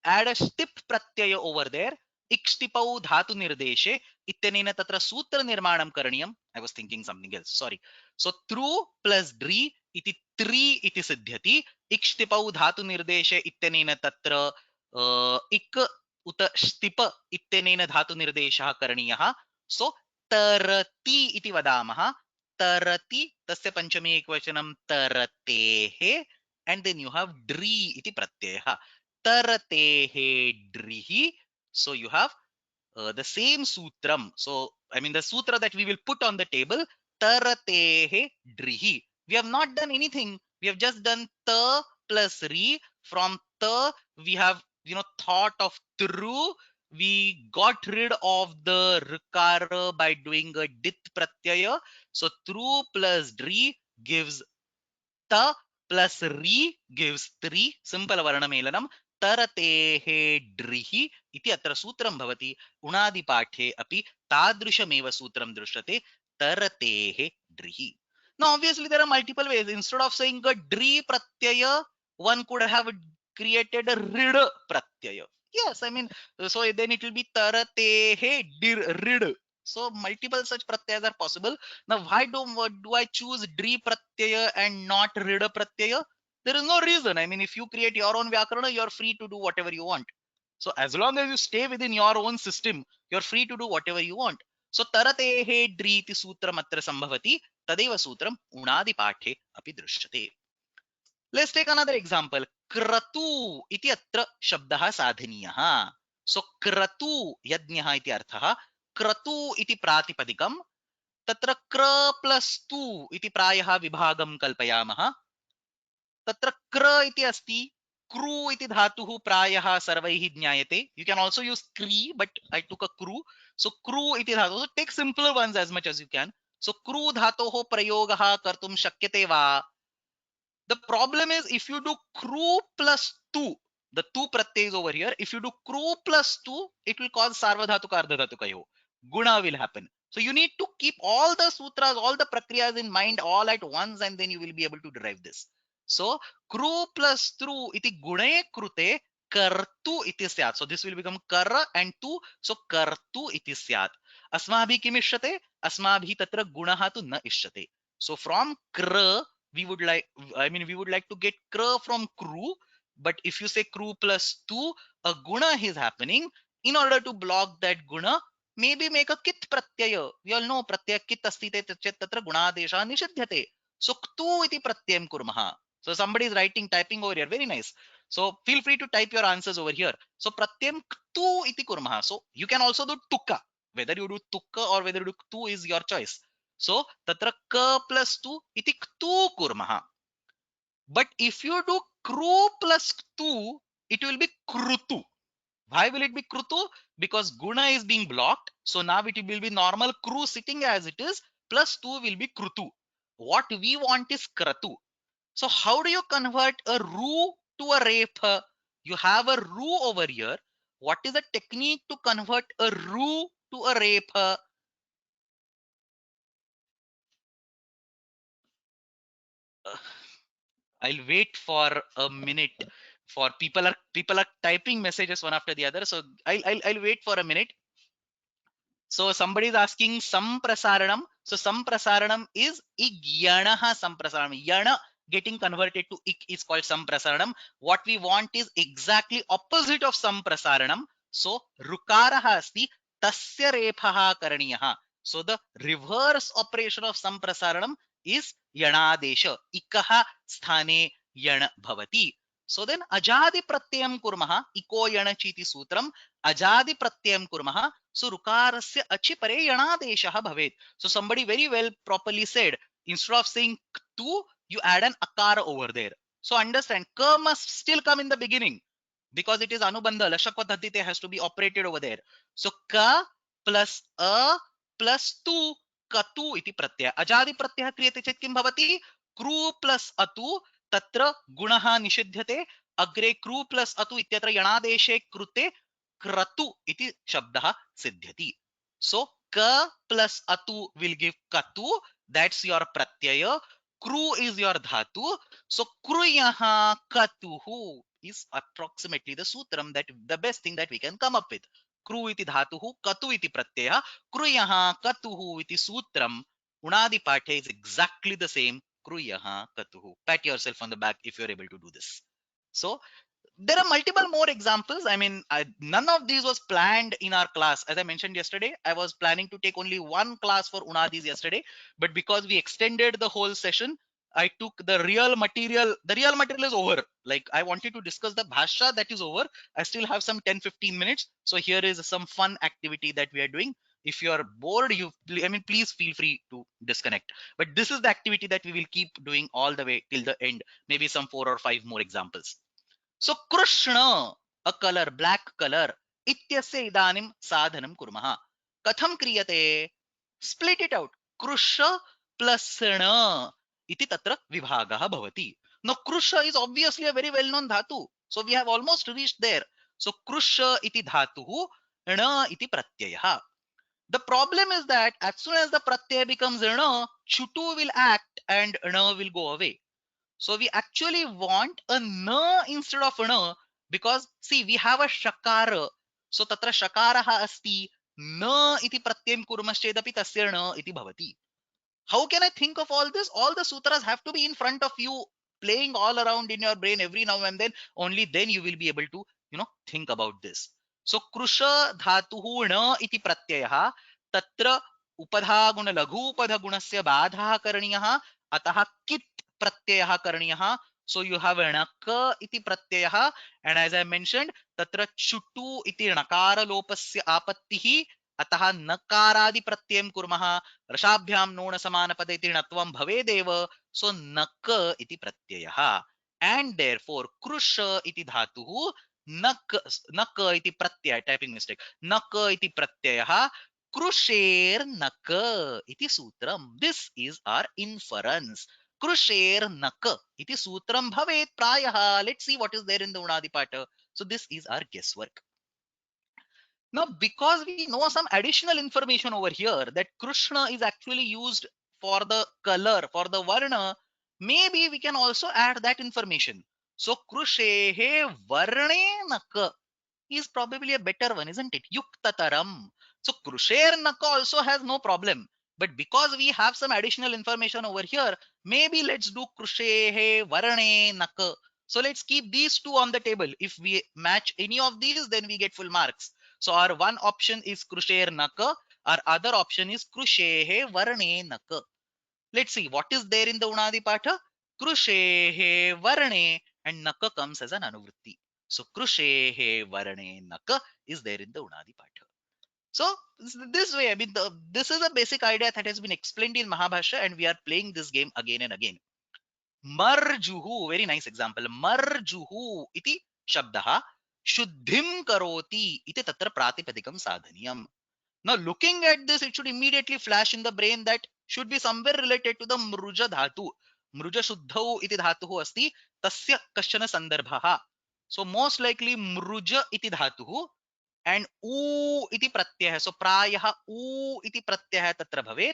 add a stip pratyaya over there. Ikstipau dhatu nirdeshe ityanena tatra sutra nirmanam karaniyam. I was thinking something else. Sorry. So through plus dri iti 3 iti siddhyati. Ikstipau dhatu nirdeshe ityanena tatra ik uta stipa ityanena dhatu nirdeshah karaniyah. So तरति इति वदामः. तरति तस्य पंचमी एकवचनं तरतेः, and then you have dri iti pratyayah. Taratehe drihi. So you have the same sutram. So I mean the sutra that we will put on the table, taratehe drihi. We have not done anything. We have just done ta plus ri. From ta we have thought of true. We got rid of the rikara by doing a dit pratyaya. So true plus dri gives ta plus ri gives 3. Simple varnamelanam. Taratehe drihi iti atra sutram bhavati. Unadi pathe api tadrishamev sutram drishyate. Taratehe drihi. Now obviously there are multiple ways. Instead of saying a dri pratyaya, one could have created a rid pratyaya. Yes, I mean, so then it will be taratehe rid. So multiple such pratyayas are possible. Now why do I choose dri pratyaya and not rida pratyaya? There is no reason. I mean, if you create your own vyakarana, you are free to do whatever you want. So as long as you stay within your own system, you're free to do whatever you want. So taratehe driti sutram atra sambhavati tadeva sutram unadi pathe api drishyate. Let's take another example. Kratu iti atra shabdah sadhaniyah. So kratu yajñah iti arthah. Kratu iti pratipadikam. तत्र क्र plus तु इति प्रायः विभागं कल्पयामः. तत्र क्र इति अस्ति. क्रू इति धातुः प्रायः सर्वैः ज्ञायते. You can also use क्री, but I took a crew. So crew इति धातुः. So take simpler ones as much as you can. So crew धातोः प्रयोगः कर्तुं शक्यते वा? The problem is if you do crew plus tu, the tu pratyay is over here. If you do crew plus tu, it will cause sarvadhatuka ardhadhatukayo. Guna will happen. So you need to keep all the sutras, all the prakriyas in mind all at once, and then you will be able to derive this. So crew plus tru iti gune krute kartu iti syat. So this will become kar and tu. So kartu iti syat. Asmabhi kim ishyate? Asmabhi tatra gunaha tu na ishyate. So from kr we would like, we would like to get kr from crew, but if you say crew plus tu, a guna is happening. In order to block that guna, maybe make a kit pratyaya. We all know pratyaya kit asti te tatra gunadesha nishidyate. So ktu iti pratyayam kurmaha. So somebody is typing over here. Very nice. So feel free to type your answers over here. So pratyayam ktu iti kurmaha. So you can also do tukka. Whether you do tukka or whether you do ktu is your choice. So tatra k plus tu iti ktu kurmaha. But if you do kru plus ktu, it will be krutu. Why will it be krutu? Because guna is being blocked. So now it will be normal kru sitting as it is, plus tu will be krutu. What we want is kratu. So how do you convert a ru to a repha? You have a ru over here. What is the technique to convert a ru to a repha? I'll wait for a minute for people are typing messages one after the other. So I'll wait for a minute. So somebody is asking samprasaranam. So samprasaranam is igyanaha samprasaranam. Yana getting converted to ik is called samprasaranam. What we want is exactly opposite of samprasaranam. So rukaraha asti tasya rephaha karaniyaha. So the reverse operation of samprasaranam is yanadesha. Ikaha sthane yana bhavati. So then ajadi pratyayam kurmaha. Iko yana chiti sutram. Ajadi pratyayam kurmaha. So rukarasya achi pare yanadeshah bhavet. So somebody very well properly said, instead of saying ktu, you add an akara over there. So understand, ka must still come in the beginning because it is anubandha. Lashakva taddite has to be operated over there. So ka plus a plus tu, katu iti pratyaya. Ajadi pratyaya kriyate chet kim bhavati? Kru plus atu tatra gunaha nishidyate. Agre kru plus atu ityatra yanadeshe krute kratu iti shabdah siddhyati. So ka plus atu will give katu. That's your pratyaya. Kru is your dhatu. So kruyaha katuhu is approximately the sutram, that the best thing that we can come up with. Kru iti dhatuhu, katu iti pratyaya, kruyaha katuhu iti sutram. Unadi pathe is exactly the same. Kruyaha katuhu. Pat yourself on the back if you're able to do this. So there are multiple more examples. None of these was planned in our class. As I mentioned yesterday, I was planning to take only one class for Unadis yesterday, but because we extended the whole session, I took the real material. The real material is over. Like I wanted to discuss the bhasha, that is over. I still have some 10-15 minutes. So here is some fun activity that we are doing. If you are bored, please feel free to disconnect. But this is the activity that we will keep doing all the way till the end. Maybe some 4 or 5 more examples. So Krishna, a color, black color. Ityasya idanim sadhanam kurmaha. Katham kriyate? Split it out. Krusha plus na iti tatra vibhagaha bhavati. Now Krusha is obviously a very well-known dhatu. So we have almost reached there. So Krusha iti dhatuhu, na iti pratyayaha. The problem is that as soon as the pratyaya becomes na, chutu will act and na will go away. So we actually want a na instead of a na, because see, we have a shakara. So tatra shakaraha asti na iti pratyam kurmaschedapi tasya na iti bhavati. How can I think of all this? All the sutras have to be in front of you, playing all around in your brain every now and then. Only then you will be able to think about this. So krusha dhatuhu na iti pratyayah tatra उपधागुण लघुपधगुणस्य बाधः करणीयः अतः कित् प्रत्ययः करणीयः. So you have णक इति प्रत्ययः, and as I mentioned तत्र चुटु इति णकारलोपस्य आपत्तिः, अतः नकारादि प्रत्ययं कुर्मः. रसाभ्यां नोण समानपदे इति णत्वं भवेदेव. So नक इति प्रत्ययः, and therefore कृश इति धातुः नक नक इति प्रत्यय, टाइपिंग मिस्टेक, नक इति प्रत्ययः कृशेर नक इति सूत्रम. This is our inference. कृशेर नक इति सूत्रम भवेत् प्रायः. Let's see what is there in the उणादि पाठ. So this is our guesswork. Now, because we know some additional information over here that Krishna is actually used for the color, for the varna, maybe we can also add that information. So, Krushehe varne is probably a better one, isn't it? Yuktataram. So Krusher Naka also has no problem. But because we have some additional information over here, maybe let's do Krushehe Varane Naka. So let's keep these two on the table. If we match any of these, then we get full marks. So our one option is Krusher Naka. Our other option is Krushehe Varane Naka. Let's see what is there in the Unadi Patha. Krushehe Varane, and Naka comes as an Anuvritti. So Krushehe Varane Naka is there in the Unadi Patha. So this way, I mean, this is a basic idea that has been explained in Mahabhasha, and we are playing this game again and again. Marjuhu, very nice example. Marjuhu iti shabdaha shuddhim karoti iti tatra pratipadikam sadhaniyam. Now, looking at this, it should immediately flash in the brain that should be somewhere related to the mruja dhatu. Mruja shuddhau iti dhatuhu asti tasya kashana sandarbhaha. So most likely mruja iti dhatuhu and u iti pratyah. So prayah u iti pratyah tatra bhavet.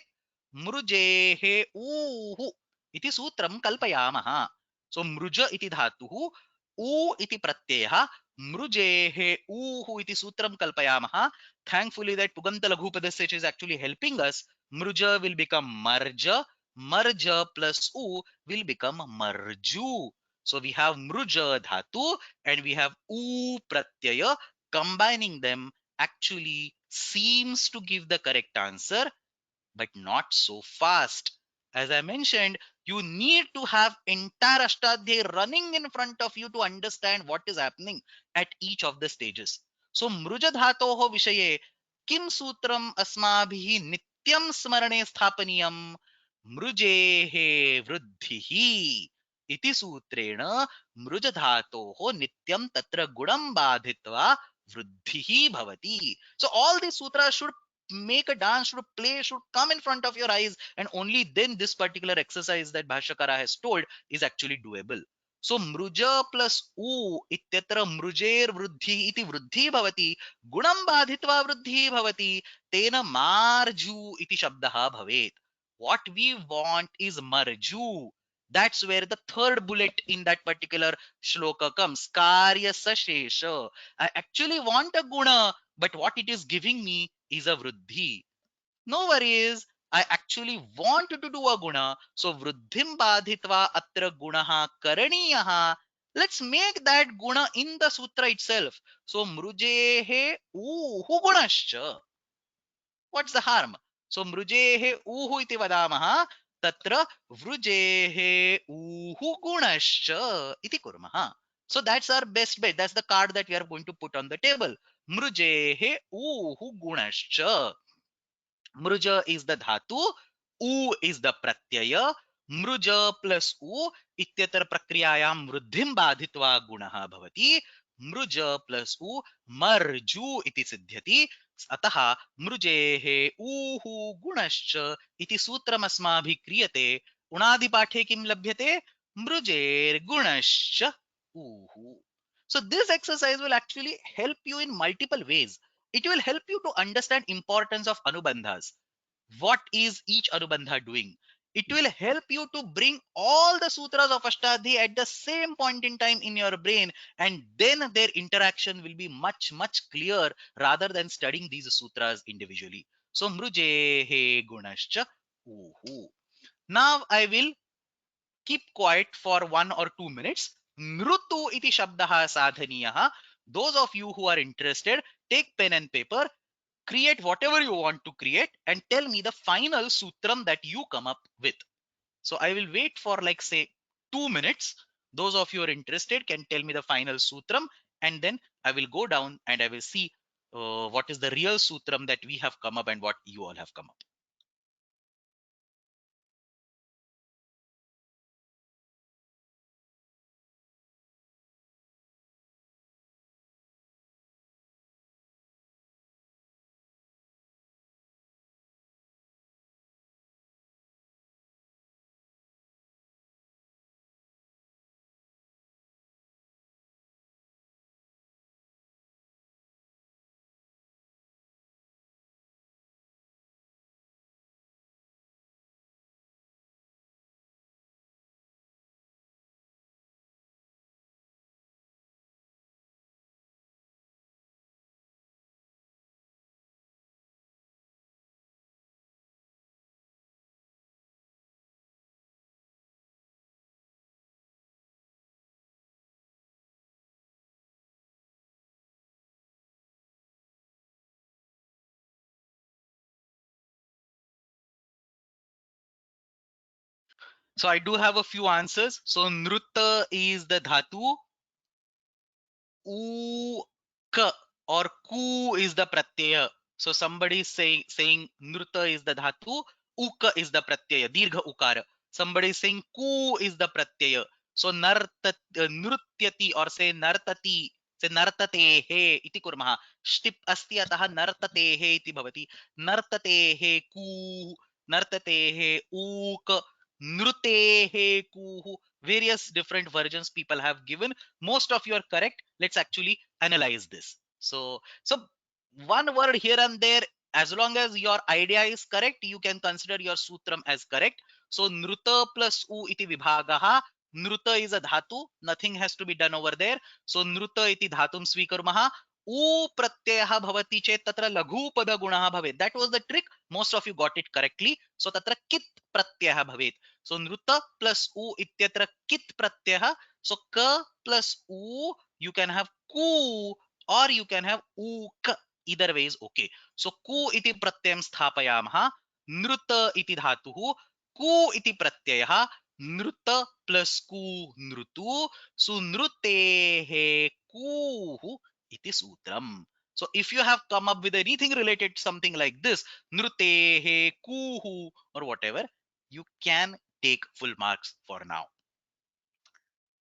Mrujehe uhu iti sutram kalpayamaha. So mruja iti dhatuhu u iti pratyah mrujehe uhu iti sutram kalpayamaha. Thankfully that Puganta Laghupadasya is actually helping us. Mruja will become marja. Marja plus u will become marju. So we have mruja dhatu and we have u pratyaya. Combining them actually seems to give the correct answer, but not so fast. As I mentioned, you need to have entire Ashtadhyay running in front of you to understand what is happening at each of the stages. So Mrujadhatoho Vishaye Kim Sutram Asmabhihi Nityam Smarane Sthapaniyam Mrujehe Vruddhihi Iti Sutrena Mrujadhatoho Nityam Tatra Gudam Badhitva Vruddhihi Bhavati. So all these sutras should make a dance, should play, should come in front of your eyes, and only then this particular exercise that Bhashyakara has told is actually doable. So mruja plus u ityatra mrujer vruddhi iti vruddhi bhavati gunam badhitva vruddhi bhavati tena marju iti shabdaha bhavet. What we want is marju. That's where the third bullet in that particular shloka comes. Karya sashesha. I actually want a guna, but what it is giving me is a vruddhi. No worries. I actually want to do a guna. So vruddhim badhitva atra gunaha karaniyaha. Let's make that guna in the sutra itself. So mrujehe uhu gunascha. What's the harm? So mrujehe uhu iti vadamaha. Tatra vrujehe uhu gunascha iti kurmaha. So that's our best bet. That's the card that we are going to put on the table. Mrujehe uhu gunascha. Mruja is the dhatu, u is the pratyaya. Mruja plus u ityatra prakriyayam mruddhim badhitva gunaha bhavati. Mruja plus u marju iti siddhyati. अतः मृजेः ऊहु गुणश्च इति सूत्रमस्माभिः क्रियते. उणादिपाठे किं लभ्यते? मृजेर्गुणश्च ऊहु. So this exercise will actually help you in multiple ways. It will help you to understand importance of anubandhas. What is each anubandha doing? It will help you to bring all the sutras of Ashtadhyayi at the same point in time in your brain, and then their interaction will be much, much clearer rather than studying these sutras individually. So, mrujehe gunascha uhu. Now, I will keep quiet for 1 or 2 minutes. Nrutu iti shabdaha sadhaniyah Those of you who are interested, take pen and paper, create whatever you want to create, and tell me the final sutram that you come up with. So I will wait for like say 2 minutes. Those of you who are interested can tell me the final sutram, and then I will go down and I will see what is the real sutram that we have come up and what you all have come up. So I do have a few answers. So Nruta is the dhatu, Uk or Ku is the pratyaya. So somebody is saying Nruta is the dhatu, Uk is the pratyaya, Dirgha Ukara. Somebody is saying Ku is the pratyaya. So Nrutyati or say Nartati, say Nartatehe iti kurmah. Shtip asti atah Nartatehe iti bhavati. Nartatehe Ku, Nartatehe Uk, Nrutehe Kuhu. Various different versions people have given. Most of you are correct. Let's actually analyze this. So one word here and there, as long as your idea is correct, you can consider your sutram as correct. So nruta plus u iti vibhagaha. Nruta is a dhatu, nothing has to be done over there. So nruta iti dhatum svikurmaha. U pratyayah bhavati chet tatra laghu pada gunaha bhavet. That was the trick. Most of you got it correctly. So tatra kit pratyayah bhavet. So nruta plus u ityatra kit pratyayah. So ka plus u, you can have ku or you can have uk. Either way is okay. So ku iti pratyayam sthapayamaha. Nruta iti dhatuhu. Ku iti pratyayah. Nruta plus ku nrutu. So nrutehe kuhu iti sutram. So if you have come up with anything related to something like this, nrutehe kuhu or whatever, you can take full marks for now.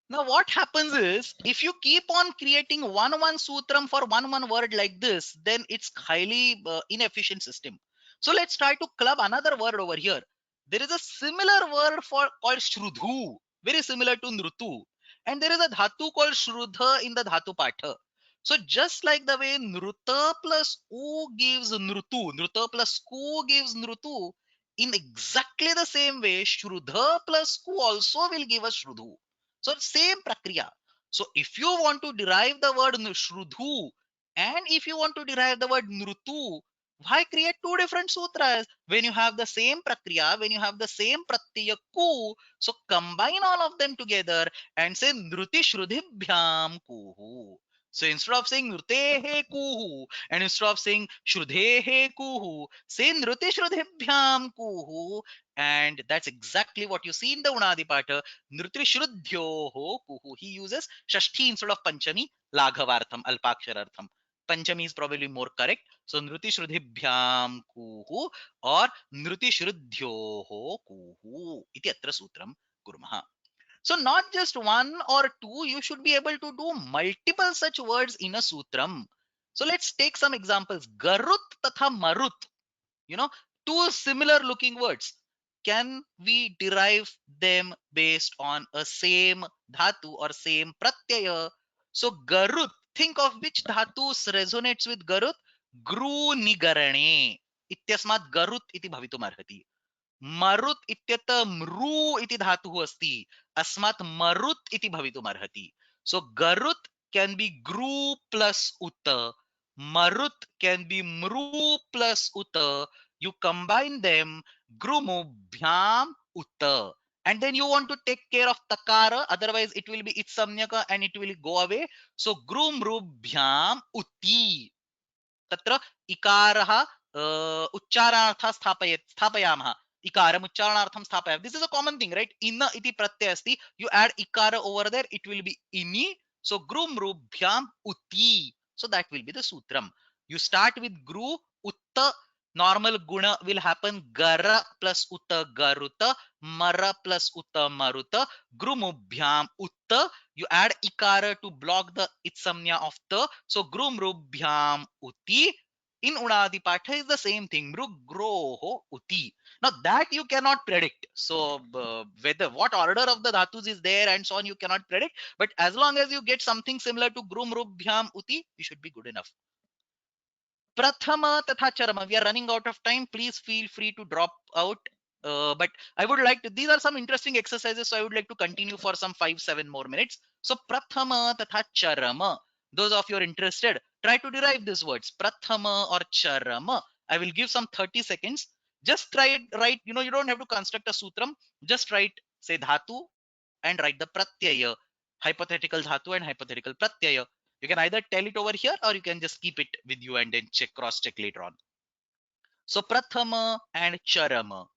Now, what happens is if you keep on creating one sutram for one word like this, then it's highly inefficient system. So let's try to club another word over here. There is a similar word for called shrudhu, very similar to nrutu, and there is a dhatu called shrudha in the dhatu patha. So just like the way nruta plus u gives nrutu, nruta plus ku gives nrutu, in exactly the same way, shrudha plus ku also will give us shrudhu. So same prakriya. So if you want to derive the word shrudhu and if you want to derive the word nrutu, why create two different sutras when you have the same prakriya, when you have the same pratyaya ku? So combine all of them together and say nruti shrudhibhyam kuhu. So instead of saying nrutehe kuhu and instead of saying shrudhehe kuhu, say nruti shrudhibhyam kuhu. And that's exactly what you see in the Unadi Pata. Nrutishrudhyoho kuhu. He uses Shashti instead of Panchami, Laghavartham, Alpaksharartham. Panchami is probably more correct. So Nrutishrudhibhyam kuhu or Nrutishrudhyoho kuhu. Iti atra sutram kurmaha. So not just one or two, you should be able to do multiple such words in a sutram. So let's take some examples. Garut tatha marut. You know, two similar looking words. Can we derive them based on a same dhatu or same pratyaya? So garut, think of which dhatu resonates with garut. Gru nigarane ityasmat garut iti bhavitum arhati. Marut ityata mru iti dhatuः अस्ति. Asmat marut iti bhavitum arhati. So garut can be gru plus uta. Marut can be mru plus uta. You combine them, grumubhyam uta. and then you want to take care of takara, otherwise it will be itsamnyaka and it will go away. So grumrubhyam uti, तत्र इकारः उच्चारणार्थं स्थापयामः, इकारम् उच्चारणार्थं स्थापयामः. This is a common thing, right? In iti pratyay asti, you add ikara over there, it will be ini. So grum rubhyam uti, so that will be the sutram. You start with gru, utta, normal guna will happen, gara plus utta garuta, mara plus utta maruta, grumubhyam utta, you add ikara to block the itsamnya of the, so grumrubhyam uti. In unadi patha is the same thing, mrugroho uti. Now that you cannot predict, so whether what order of the dhatus is there and so on, you cannot predict, but as long as you get something similar to grumrubhyam uti, you should be good enough. Prathama tatha charama. We are running out of time. Please feel free to drop out. But I would like to, these are some interesting exercises, so I would like to continue for some 5-7 more minutes. So Prathama tatha charama. Those of you are interested, try to derive these words. Prathama or charama. I will give some 30 seconds. Just try it, right? You know, you don't have to construct a sutram. Just write, say dhatu and write the pratyaya. Hypothetical dhatu and hypothetical pratyaya. You can either tell it over here or you can just keep it with you and then cross check later on. So prathama and charama.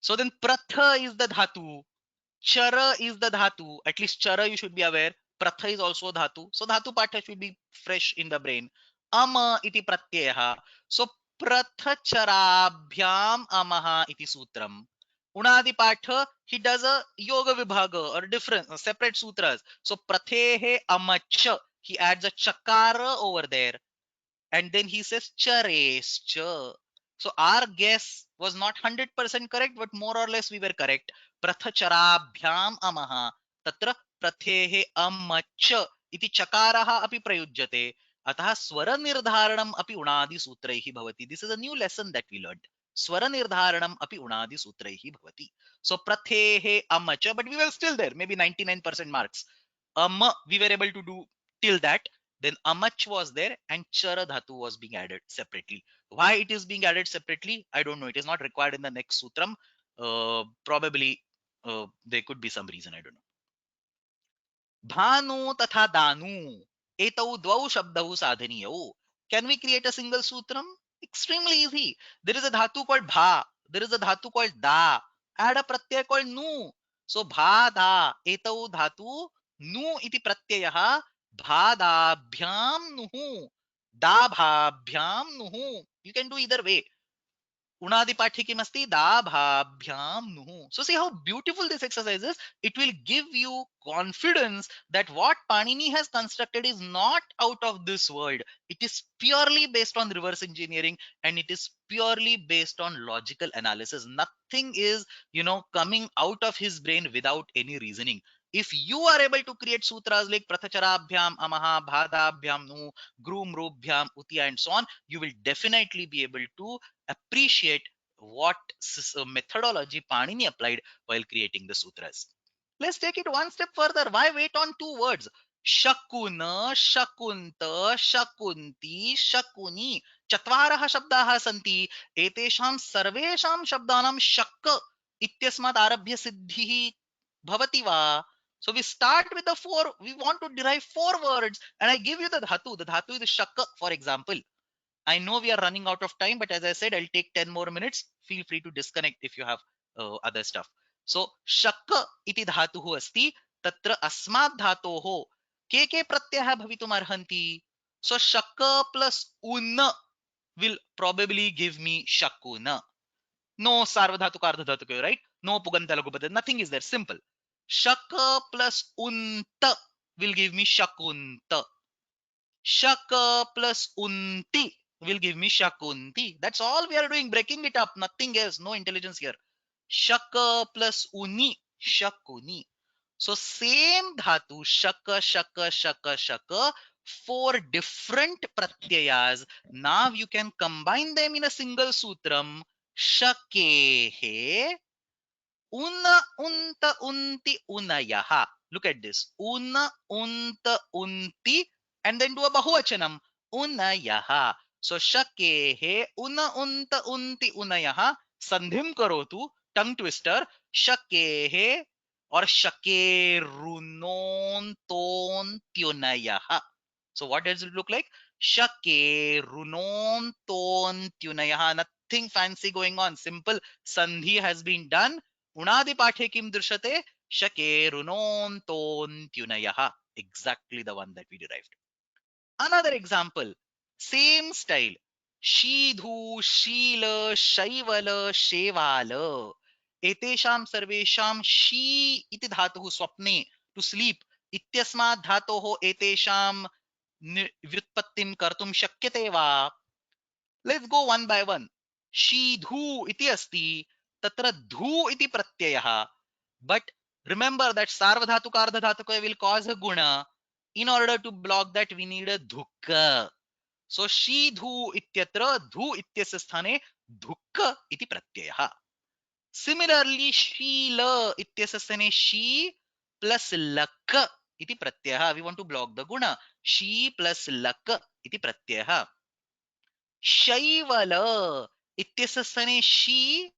So then pratha is the dhatu, chara is the dhatu. At least chara you should be aware. Pratha is also dhatu. So dhatu patha should be fresh in the brain. Ama iti pratyaha. So pratha charabhyam amaha iti sutram. Unadi patha, he does a yoga vibhaga or different separate sutras. So prathehe amach, he adds a chakara over there, and then he says charescha. So our guess was not 100% correct, but more or less we were correct. Prathacharabhyam amaha, tatra prathehe amach iti chakaraha api prayujyate, अतः स्वर निर्धारणम अपि उणादि सूत्रैः भवति. This is a new lesson that we learned. स्वर निर्धारणम अपि उणादि सूत्रैः भवति. So prathehe amach, but we were still there, maybe 99% marks. We were able to do till that. Then amach was there and chara dhatu was being added separately. Why it is being added separately, I don't know. It is not required in the next sutram. Probably there could be some reason, I don't know. Bhanu tatha danu. Etau dvau shabdau sadhaniyau. Can we create a single sutram? Extremely easy. There is a dhatu called bha. There is a dhatu called da. Add a pratyay called nu. So bha da. Etau dhatu nu iti pratyayah bhadabhyam nuhu. Dabhabhyam nuhu. You can do either way. Unadi masti dabhabhyam nuhu. So see how beautiful this exercise is. It will give you confidence that what Panini has constructed is not out of this world. It is purely based on reverse engineering and it is purely based on logical analysis. Nothing is, coming out of his brain without any reasoning. If you are able to create sutras like prathacharabhyam amaha bhadabhyam nu grum rubhyam uti and so on, you will definitely be able to appreciate what methodology Panini applied while creating the sutras. Let's take it one step further. Why wait on two words? Shakuna, Shakunta, Shakunti, Shakuni. चत्वारः शब्दाः सन्ति. एतेषां सर्वेषां शब्दानां शक् इत्यस्मात् आरभ्य सिद्धिः भवति वा? So we start with the four. We want to derive four words, and I give you the dhatu. The dhatu is shak, for example. I know we are running out of time, but as I said, I'll take 10 more minutes. Feel free to disconnect if you have other stuff. So, shakka iti dhatuhu asti, tatra asmat dhatoho ke pratyah bhavitum arhanti. So, shakka plus unna will probably give me shakuna. No sarvadhatuka ardhadhatuka, right? No puganta lagupata. Nothing is there. Simple. Shaka plus unta will give me shakunta. Shaka plus unti will give me shakunti. That's all we are doing, breaking it up. Nothing else. No intelligence here. Shaka plus uni, shakuni. So same dhatu, shaka, shaka, shaka, shaka, four different pratyayas. Now you can combine them in a single sutram. Shakehe, una, unta, unti, unayaha. Look at this. Una, unta, unti, and then do a bahuvachanam. Unayaha. सो शकेः उन उन्त उन्ति उनयः संधिं करोतु, tongue twister, शकेः और शकेरुनोन्तोन्त्युनयः. So what does it look like? Shakerunontonyunayah. Nothing fancy going on. Simple sandhi has been done. Unadi pathe kim drishyate? Shakerunontonyunayah. Exactly the one that we derived. Another example. Same style. शीधु शील शैवल शेवाल एतेषां सर्वेषां she इति धातुः स्वप्ने to sleep इत्यस्मात् धातोः एतेषां व्युत्पत्तिं कर्तुं शक्यते वा? Let's go one by one. शीधु इति अस्ति, तत्र धू इति प्रत्ययः, बट remember that सार्वधातुक अर्धधातुक will cause a guna. In order to block that we need a dhukka. So शीधु इत्यत्र धू इत्यस्य स्थाने धुक्क इति प्रत्ययः. Similarly शील इत्यस्य स्थाने शी प्लस लक इति प्रत्ययः. We want to block the guna. She plus luck इति प्रत्ययः. शैवल इत्यस्य स्थाने she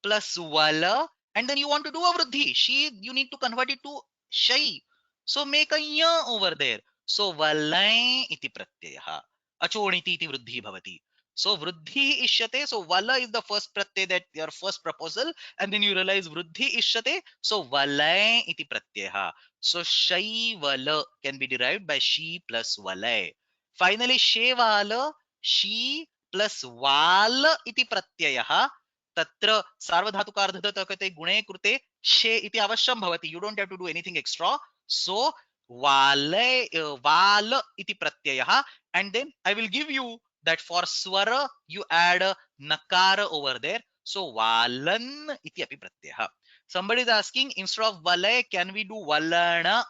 plus wala, and then you want to do a vruddhi. She, you need to convert it to shay. So make a ya over there. So valai iti pratyayah. Achoniti iti vruddhi bhavati. So vruddhi ishyate. So vala is the first pratyay, that your first proposal, and then you realize vruddhi ishyate. So valai iti pratyayah. So shay vala can be derived by she plus valai. Finally, shevala, she plus val iti pratyayah. तत्र सार्वधातुकार्धधातुकते गुणे कृते शे इति अवश्यं भवति. You don't have to do anything extra. So वाले वाल इति प्रत्ययः, and then I will give you that for swara you add a nakara over there. So valan iti api pratyayः. Somebody is asking, instead of vale can we do valana?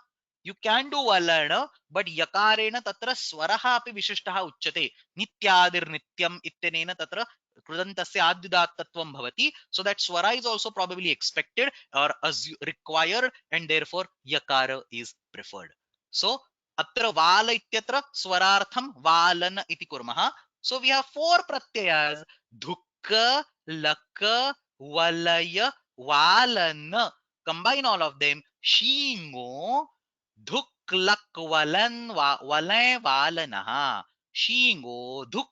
You can do valana, but yakarena tatra swaraha api vishishtah uchyate. Nityadir nityam ittenena tatra कृदन्तस्य आद्युदात्तत्वं भवति. So that swara is also probably expected or required, and therefore yakara is preferred. So अत्र वाल इत्यत्र स्वरार्थं वालन इति कुर्मः. So we have four pratyayas: dhukka, lakka, valaya, valan. Combine all of them. Shingo, dhuk, lak, valan, valay, valanah. Shingo, dhuk,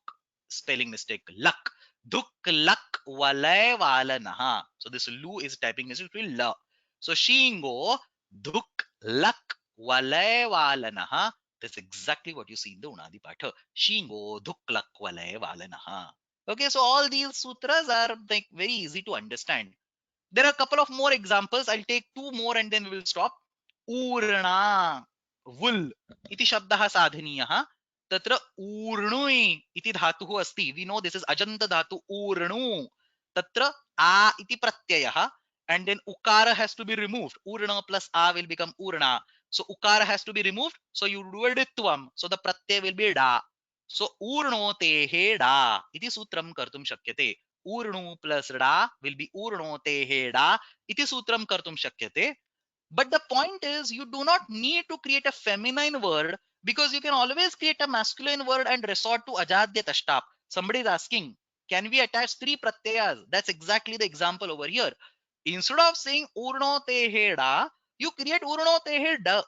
spelling mistake, lak. Dhuk lak valay valanaha. So this lu is typing mistake will la. So shingo dhuk lak valay valanaha. That's exactly what you see in the Unadi Patha. Shingo dhuk lak valay valanaha. Okay, so all these sutras are like very easy to understand. There are a couple of more examples. I'll take two more and then we will stop. Urna, wool iti shabdah sadhaniyah. तत्र ऊर्णुइ इति धातुः अस्ति. We know this is अजंत धातु ऊर्णु. तत्र आ इति प्रत्ययः, and then ukara has to be removed. Urna plus a will become urna. So ukara has to be removed. So you do a ditvam. So the pratyay will be da. So urnotehe da iti sutram kartum shakyate. Urnu plus da will be urnotehe da iti sutram kartum shakyate. But the point is, you do not need to create a feminine word, because you can always create a masculine word and resort to ajadya tashtap. Somebody is asking, can we attach three pratyayas? That's exactly the example over here. Instead of saying urno tehe da, you create urno tehe da.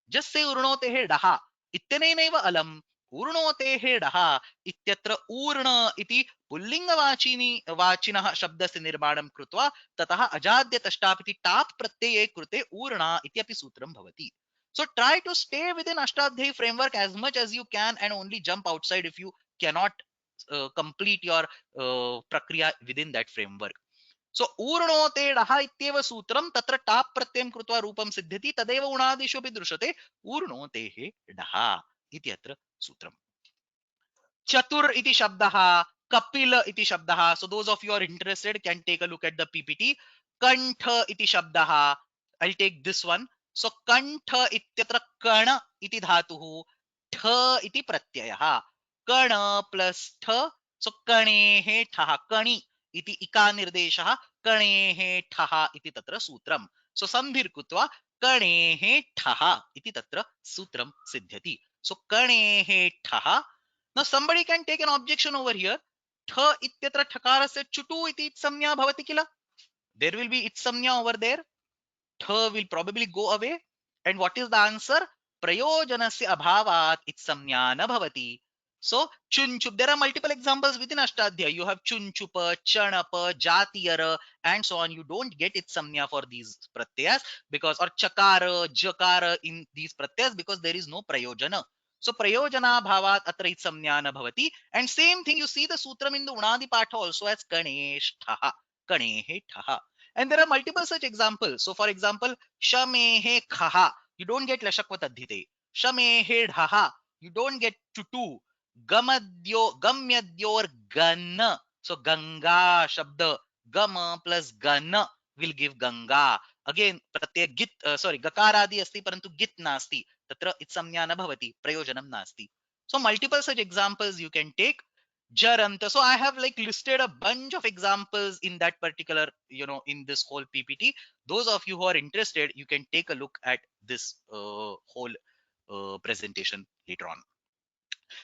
Just say urnotehe daha. Ittenenaiva alam. Urnotehe daha. Ityatra urna iti पुल्लिंगवाचिनी वाचिनः शब्दस्य निर्माणं कृत्वा ततः अजाद्य तष्टाप् इति top प्रत्यये कृते ऊर्णा इत्यपि सूत्रं भवति. So try to stay within Ashtadhyayi framework as much as you can and only jump outside if you cannot complete your prakriya within that framework. सो ऊर्णोते डः इत्येव सूत्रं. तत्र टाप् प्रत्ययं कृत्वा रूपं सिद्ध्यति. तदेव उणादिषु अपि दृश्यते. ऊर्णोतेः डः इति अत्र सूत्रम्. चतुर इति शब्दः, कपिल इति शब्दः. So those of you are interested can take a look at the PPT. कंठ इति शब्दः. I take this one. So कंठ इत्यत्र कण इति धातुः, ठ इति प्रत्ययः. कण प्लस ठ. सो कणेः ठः. कणि इति इका निर्देशः. कणेः ठः इति तत्र सूत्रम्. सो संधिर्कृत्वा कणेः ठः इति तत्र सूत्रं सिद्ध्यति. सो कणेः ठः Now somebody can take an objection over here. Tha ityatra thakarasya chutu iti samnya bhavati kila. There will be its samnya over there. Tha will probably go away. And what is the answer? Prayojanasya abhavat its samnya na bhavati. So chunchup, there are multiple examples within Ashtadhyayi. You have chunchupa, chanapa, jatiyara, and so on. You don't get its samnya for these pratyas because, or chakara, jakara in these pratyas because there is no prayojana. So prayojana bhavat atra it samnya na bhavati. And same thing you see the sutram in the Unadi Patha also as kaneshtaha, kanehetaha. And there are multiple such examples. So for example, shamehe khaha, you don't get lashakva tadhite. Shamehe dhaha, you don't get tutu. Gamyadyor gana. So Ganga Shabda. Gama plus Gana will give Ganga. Again, pratyay git, sorry, Gakaradi asti parantu git nasti. Tatra itsamnya na bhavati. Prayojanam nasti. So multiple such examples you can take. Jaranta. So I have like listed a bunch of examples in that particular, in this whole PPT. Those of you who are interested, you can take a look at this whole presentation later on.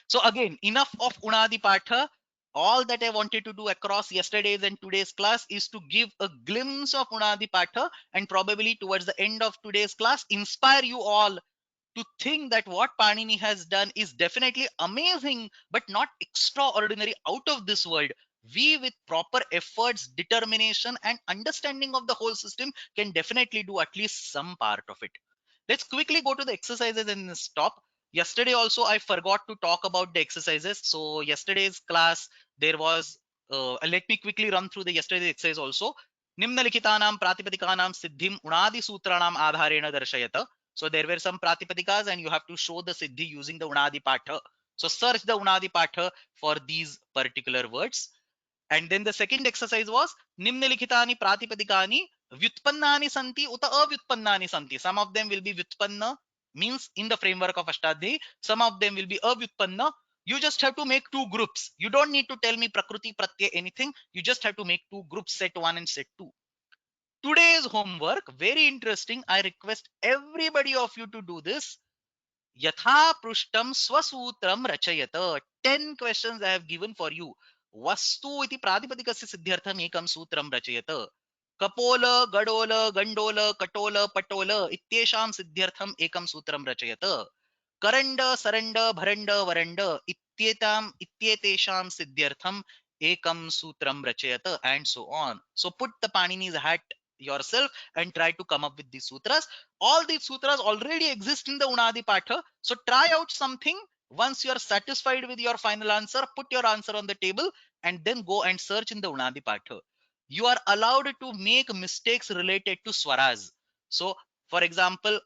So again, enough of Unadi Patha. All that I wanted to do across yesterday's and today's class is to give a glimpse of Unadi Patha, and probably towards the end of today's class, inspire you all to think that what Panini has done is definitely amazing, but not extraordinary, out of this world. We, with proper efforts, determination, and understanding of the whole system, can definitely do at least some part of it. Let's quickly go to the exercises and stop. Yesterday also I forgot to talk about the exercises. So yesterday's class there was, let me quickly run through the yesterday's exercise also. Nimnalikhitanaam pratipadikanaam siddhim unadi sutranam adharena darshayata. So there were some pratipadikas and you have to show the siddhi using the unadi patha. So search the unadi patha for these particular words. And then the second exercise was nimnalikhitani pratipadikani vyutpannani santi uta avyutpannani santi. Some of them will be vyutpanna, means in the framework of Ashtadhyayi. Some of them will be avyutpanna. You just have to make two groups. You don't need to tell me prakriti, pratyay, anything. You just have to make two groups, set 1 and set 2. Today's homework, very interesting. I request everybody of you to do this. Yatha prushtam swasutram rachayata. 10 questions I have given for you. Vastu iti pradipadikasya siddhyartham ekam sutram rachayata. Kapola, gadola, gandola, katola, patola ityesham siddhyartham ekam sutram rachayata. Karanda, saranda, bharanda, varanda ityetesham siddhyartham ekam sutram rachayata, and so on. So put the Panini's hat yourself and try to come up with these sutras. All these sutras already exist in the Unadi Patha. So try out something. Once you are satisfied with your final answer, put your answer on the table and then go and search in the Unadi Patha. You are allowed to make mistakes related to swaras. So, for example,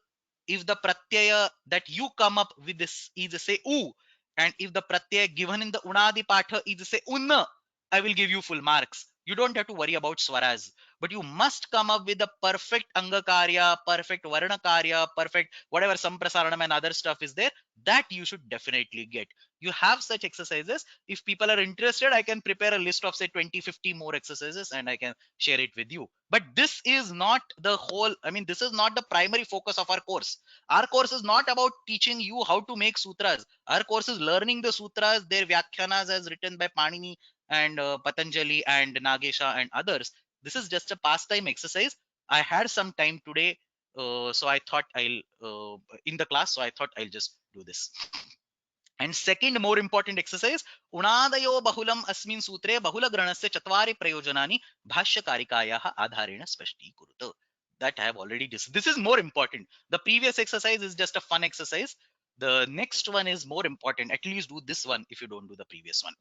if the pratyaya that you come up with this is say u, and if the pratyaya given in the Unadi Patha is say unna, I will give you full marks. You don't have to worry about swaras, but you must come up with a perfect angakarya, perfect varnakarya, perfect whatever samprasaranam and other stuff is there, that you should definitely get. You have such exercises. If people are interested, I can prepare a list of say 20-50 more exercises and I can share it with you. But this is not the whole, I mean, this is not the primary focus of our course. Our course is not about teaching you how to make sutras. Our course is learning the sutras, their vyakhyanas as written by Panini and Patanjali and Nagesha and others. This is just a pastime exercise. I had some time today, so I thought in the class, so I thought I'll just do this. And second more important exercise, unadayo bahulam asmin sutre bahula granasya chatvari prayojanani bhashyakarikayaha adharena spashti. That I have already discussed. This is more important. The previous exercise is just a fun exercise. The next one is more important. At least do this one if you don't do the previous one.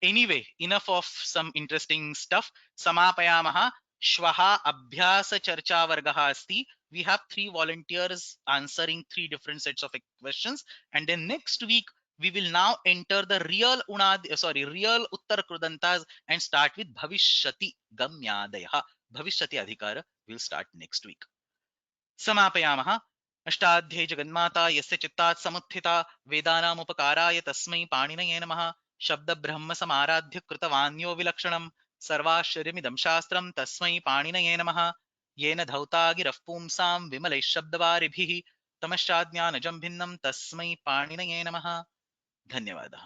Anyway, enough of some interesting stuff. Samapayamaha. Shvaha abhyasa charcha vargaha asti. We have 3 volunteers answering 3 different sets of questions. And then next week, we will now enter the real real Uttar Krudantas and start with Bhavishyati Gamyadaya. Bhavishyati Adhikara will start next week. समापयामः. Ashtadhyayi जगन्माता यस्य चित्तात् समुत्थिता वेदानामुपकाराय तस्मै पाणिनये नमः. शब्द ब्रह्म समाराध्य कृतवान्यो विलक्षणं सर्वाश्चर्यमिदं शास्त्रं तस्मै पाणिनये नमः. येन धौता गिरः पुंसां विमलैः शब्दवारिभिः तमश्चाज्ञानजं भिन्नं तस्मै पाणिनये नमः. धन्यवादः.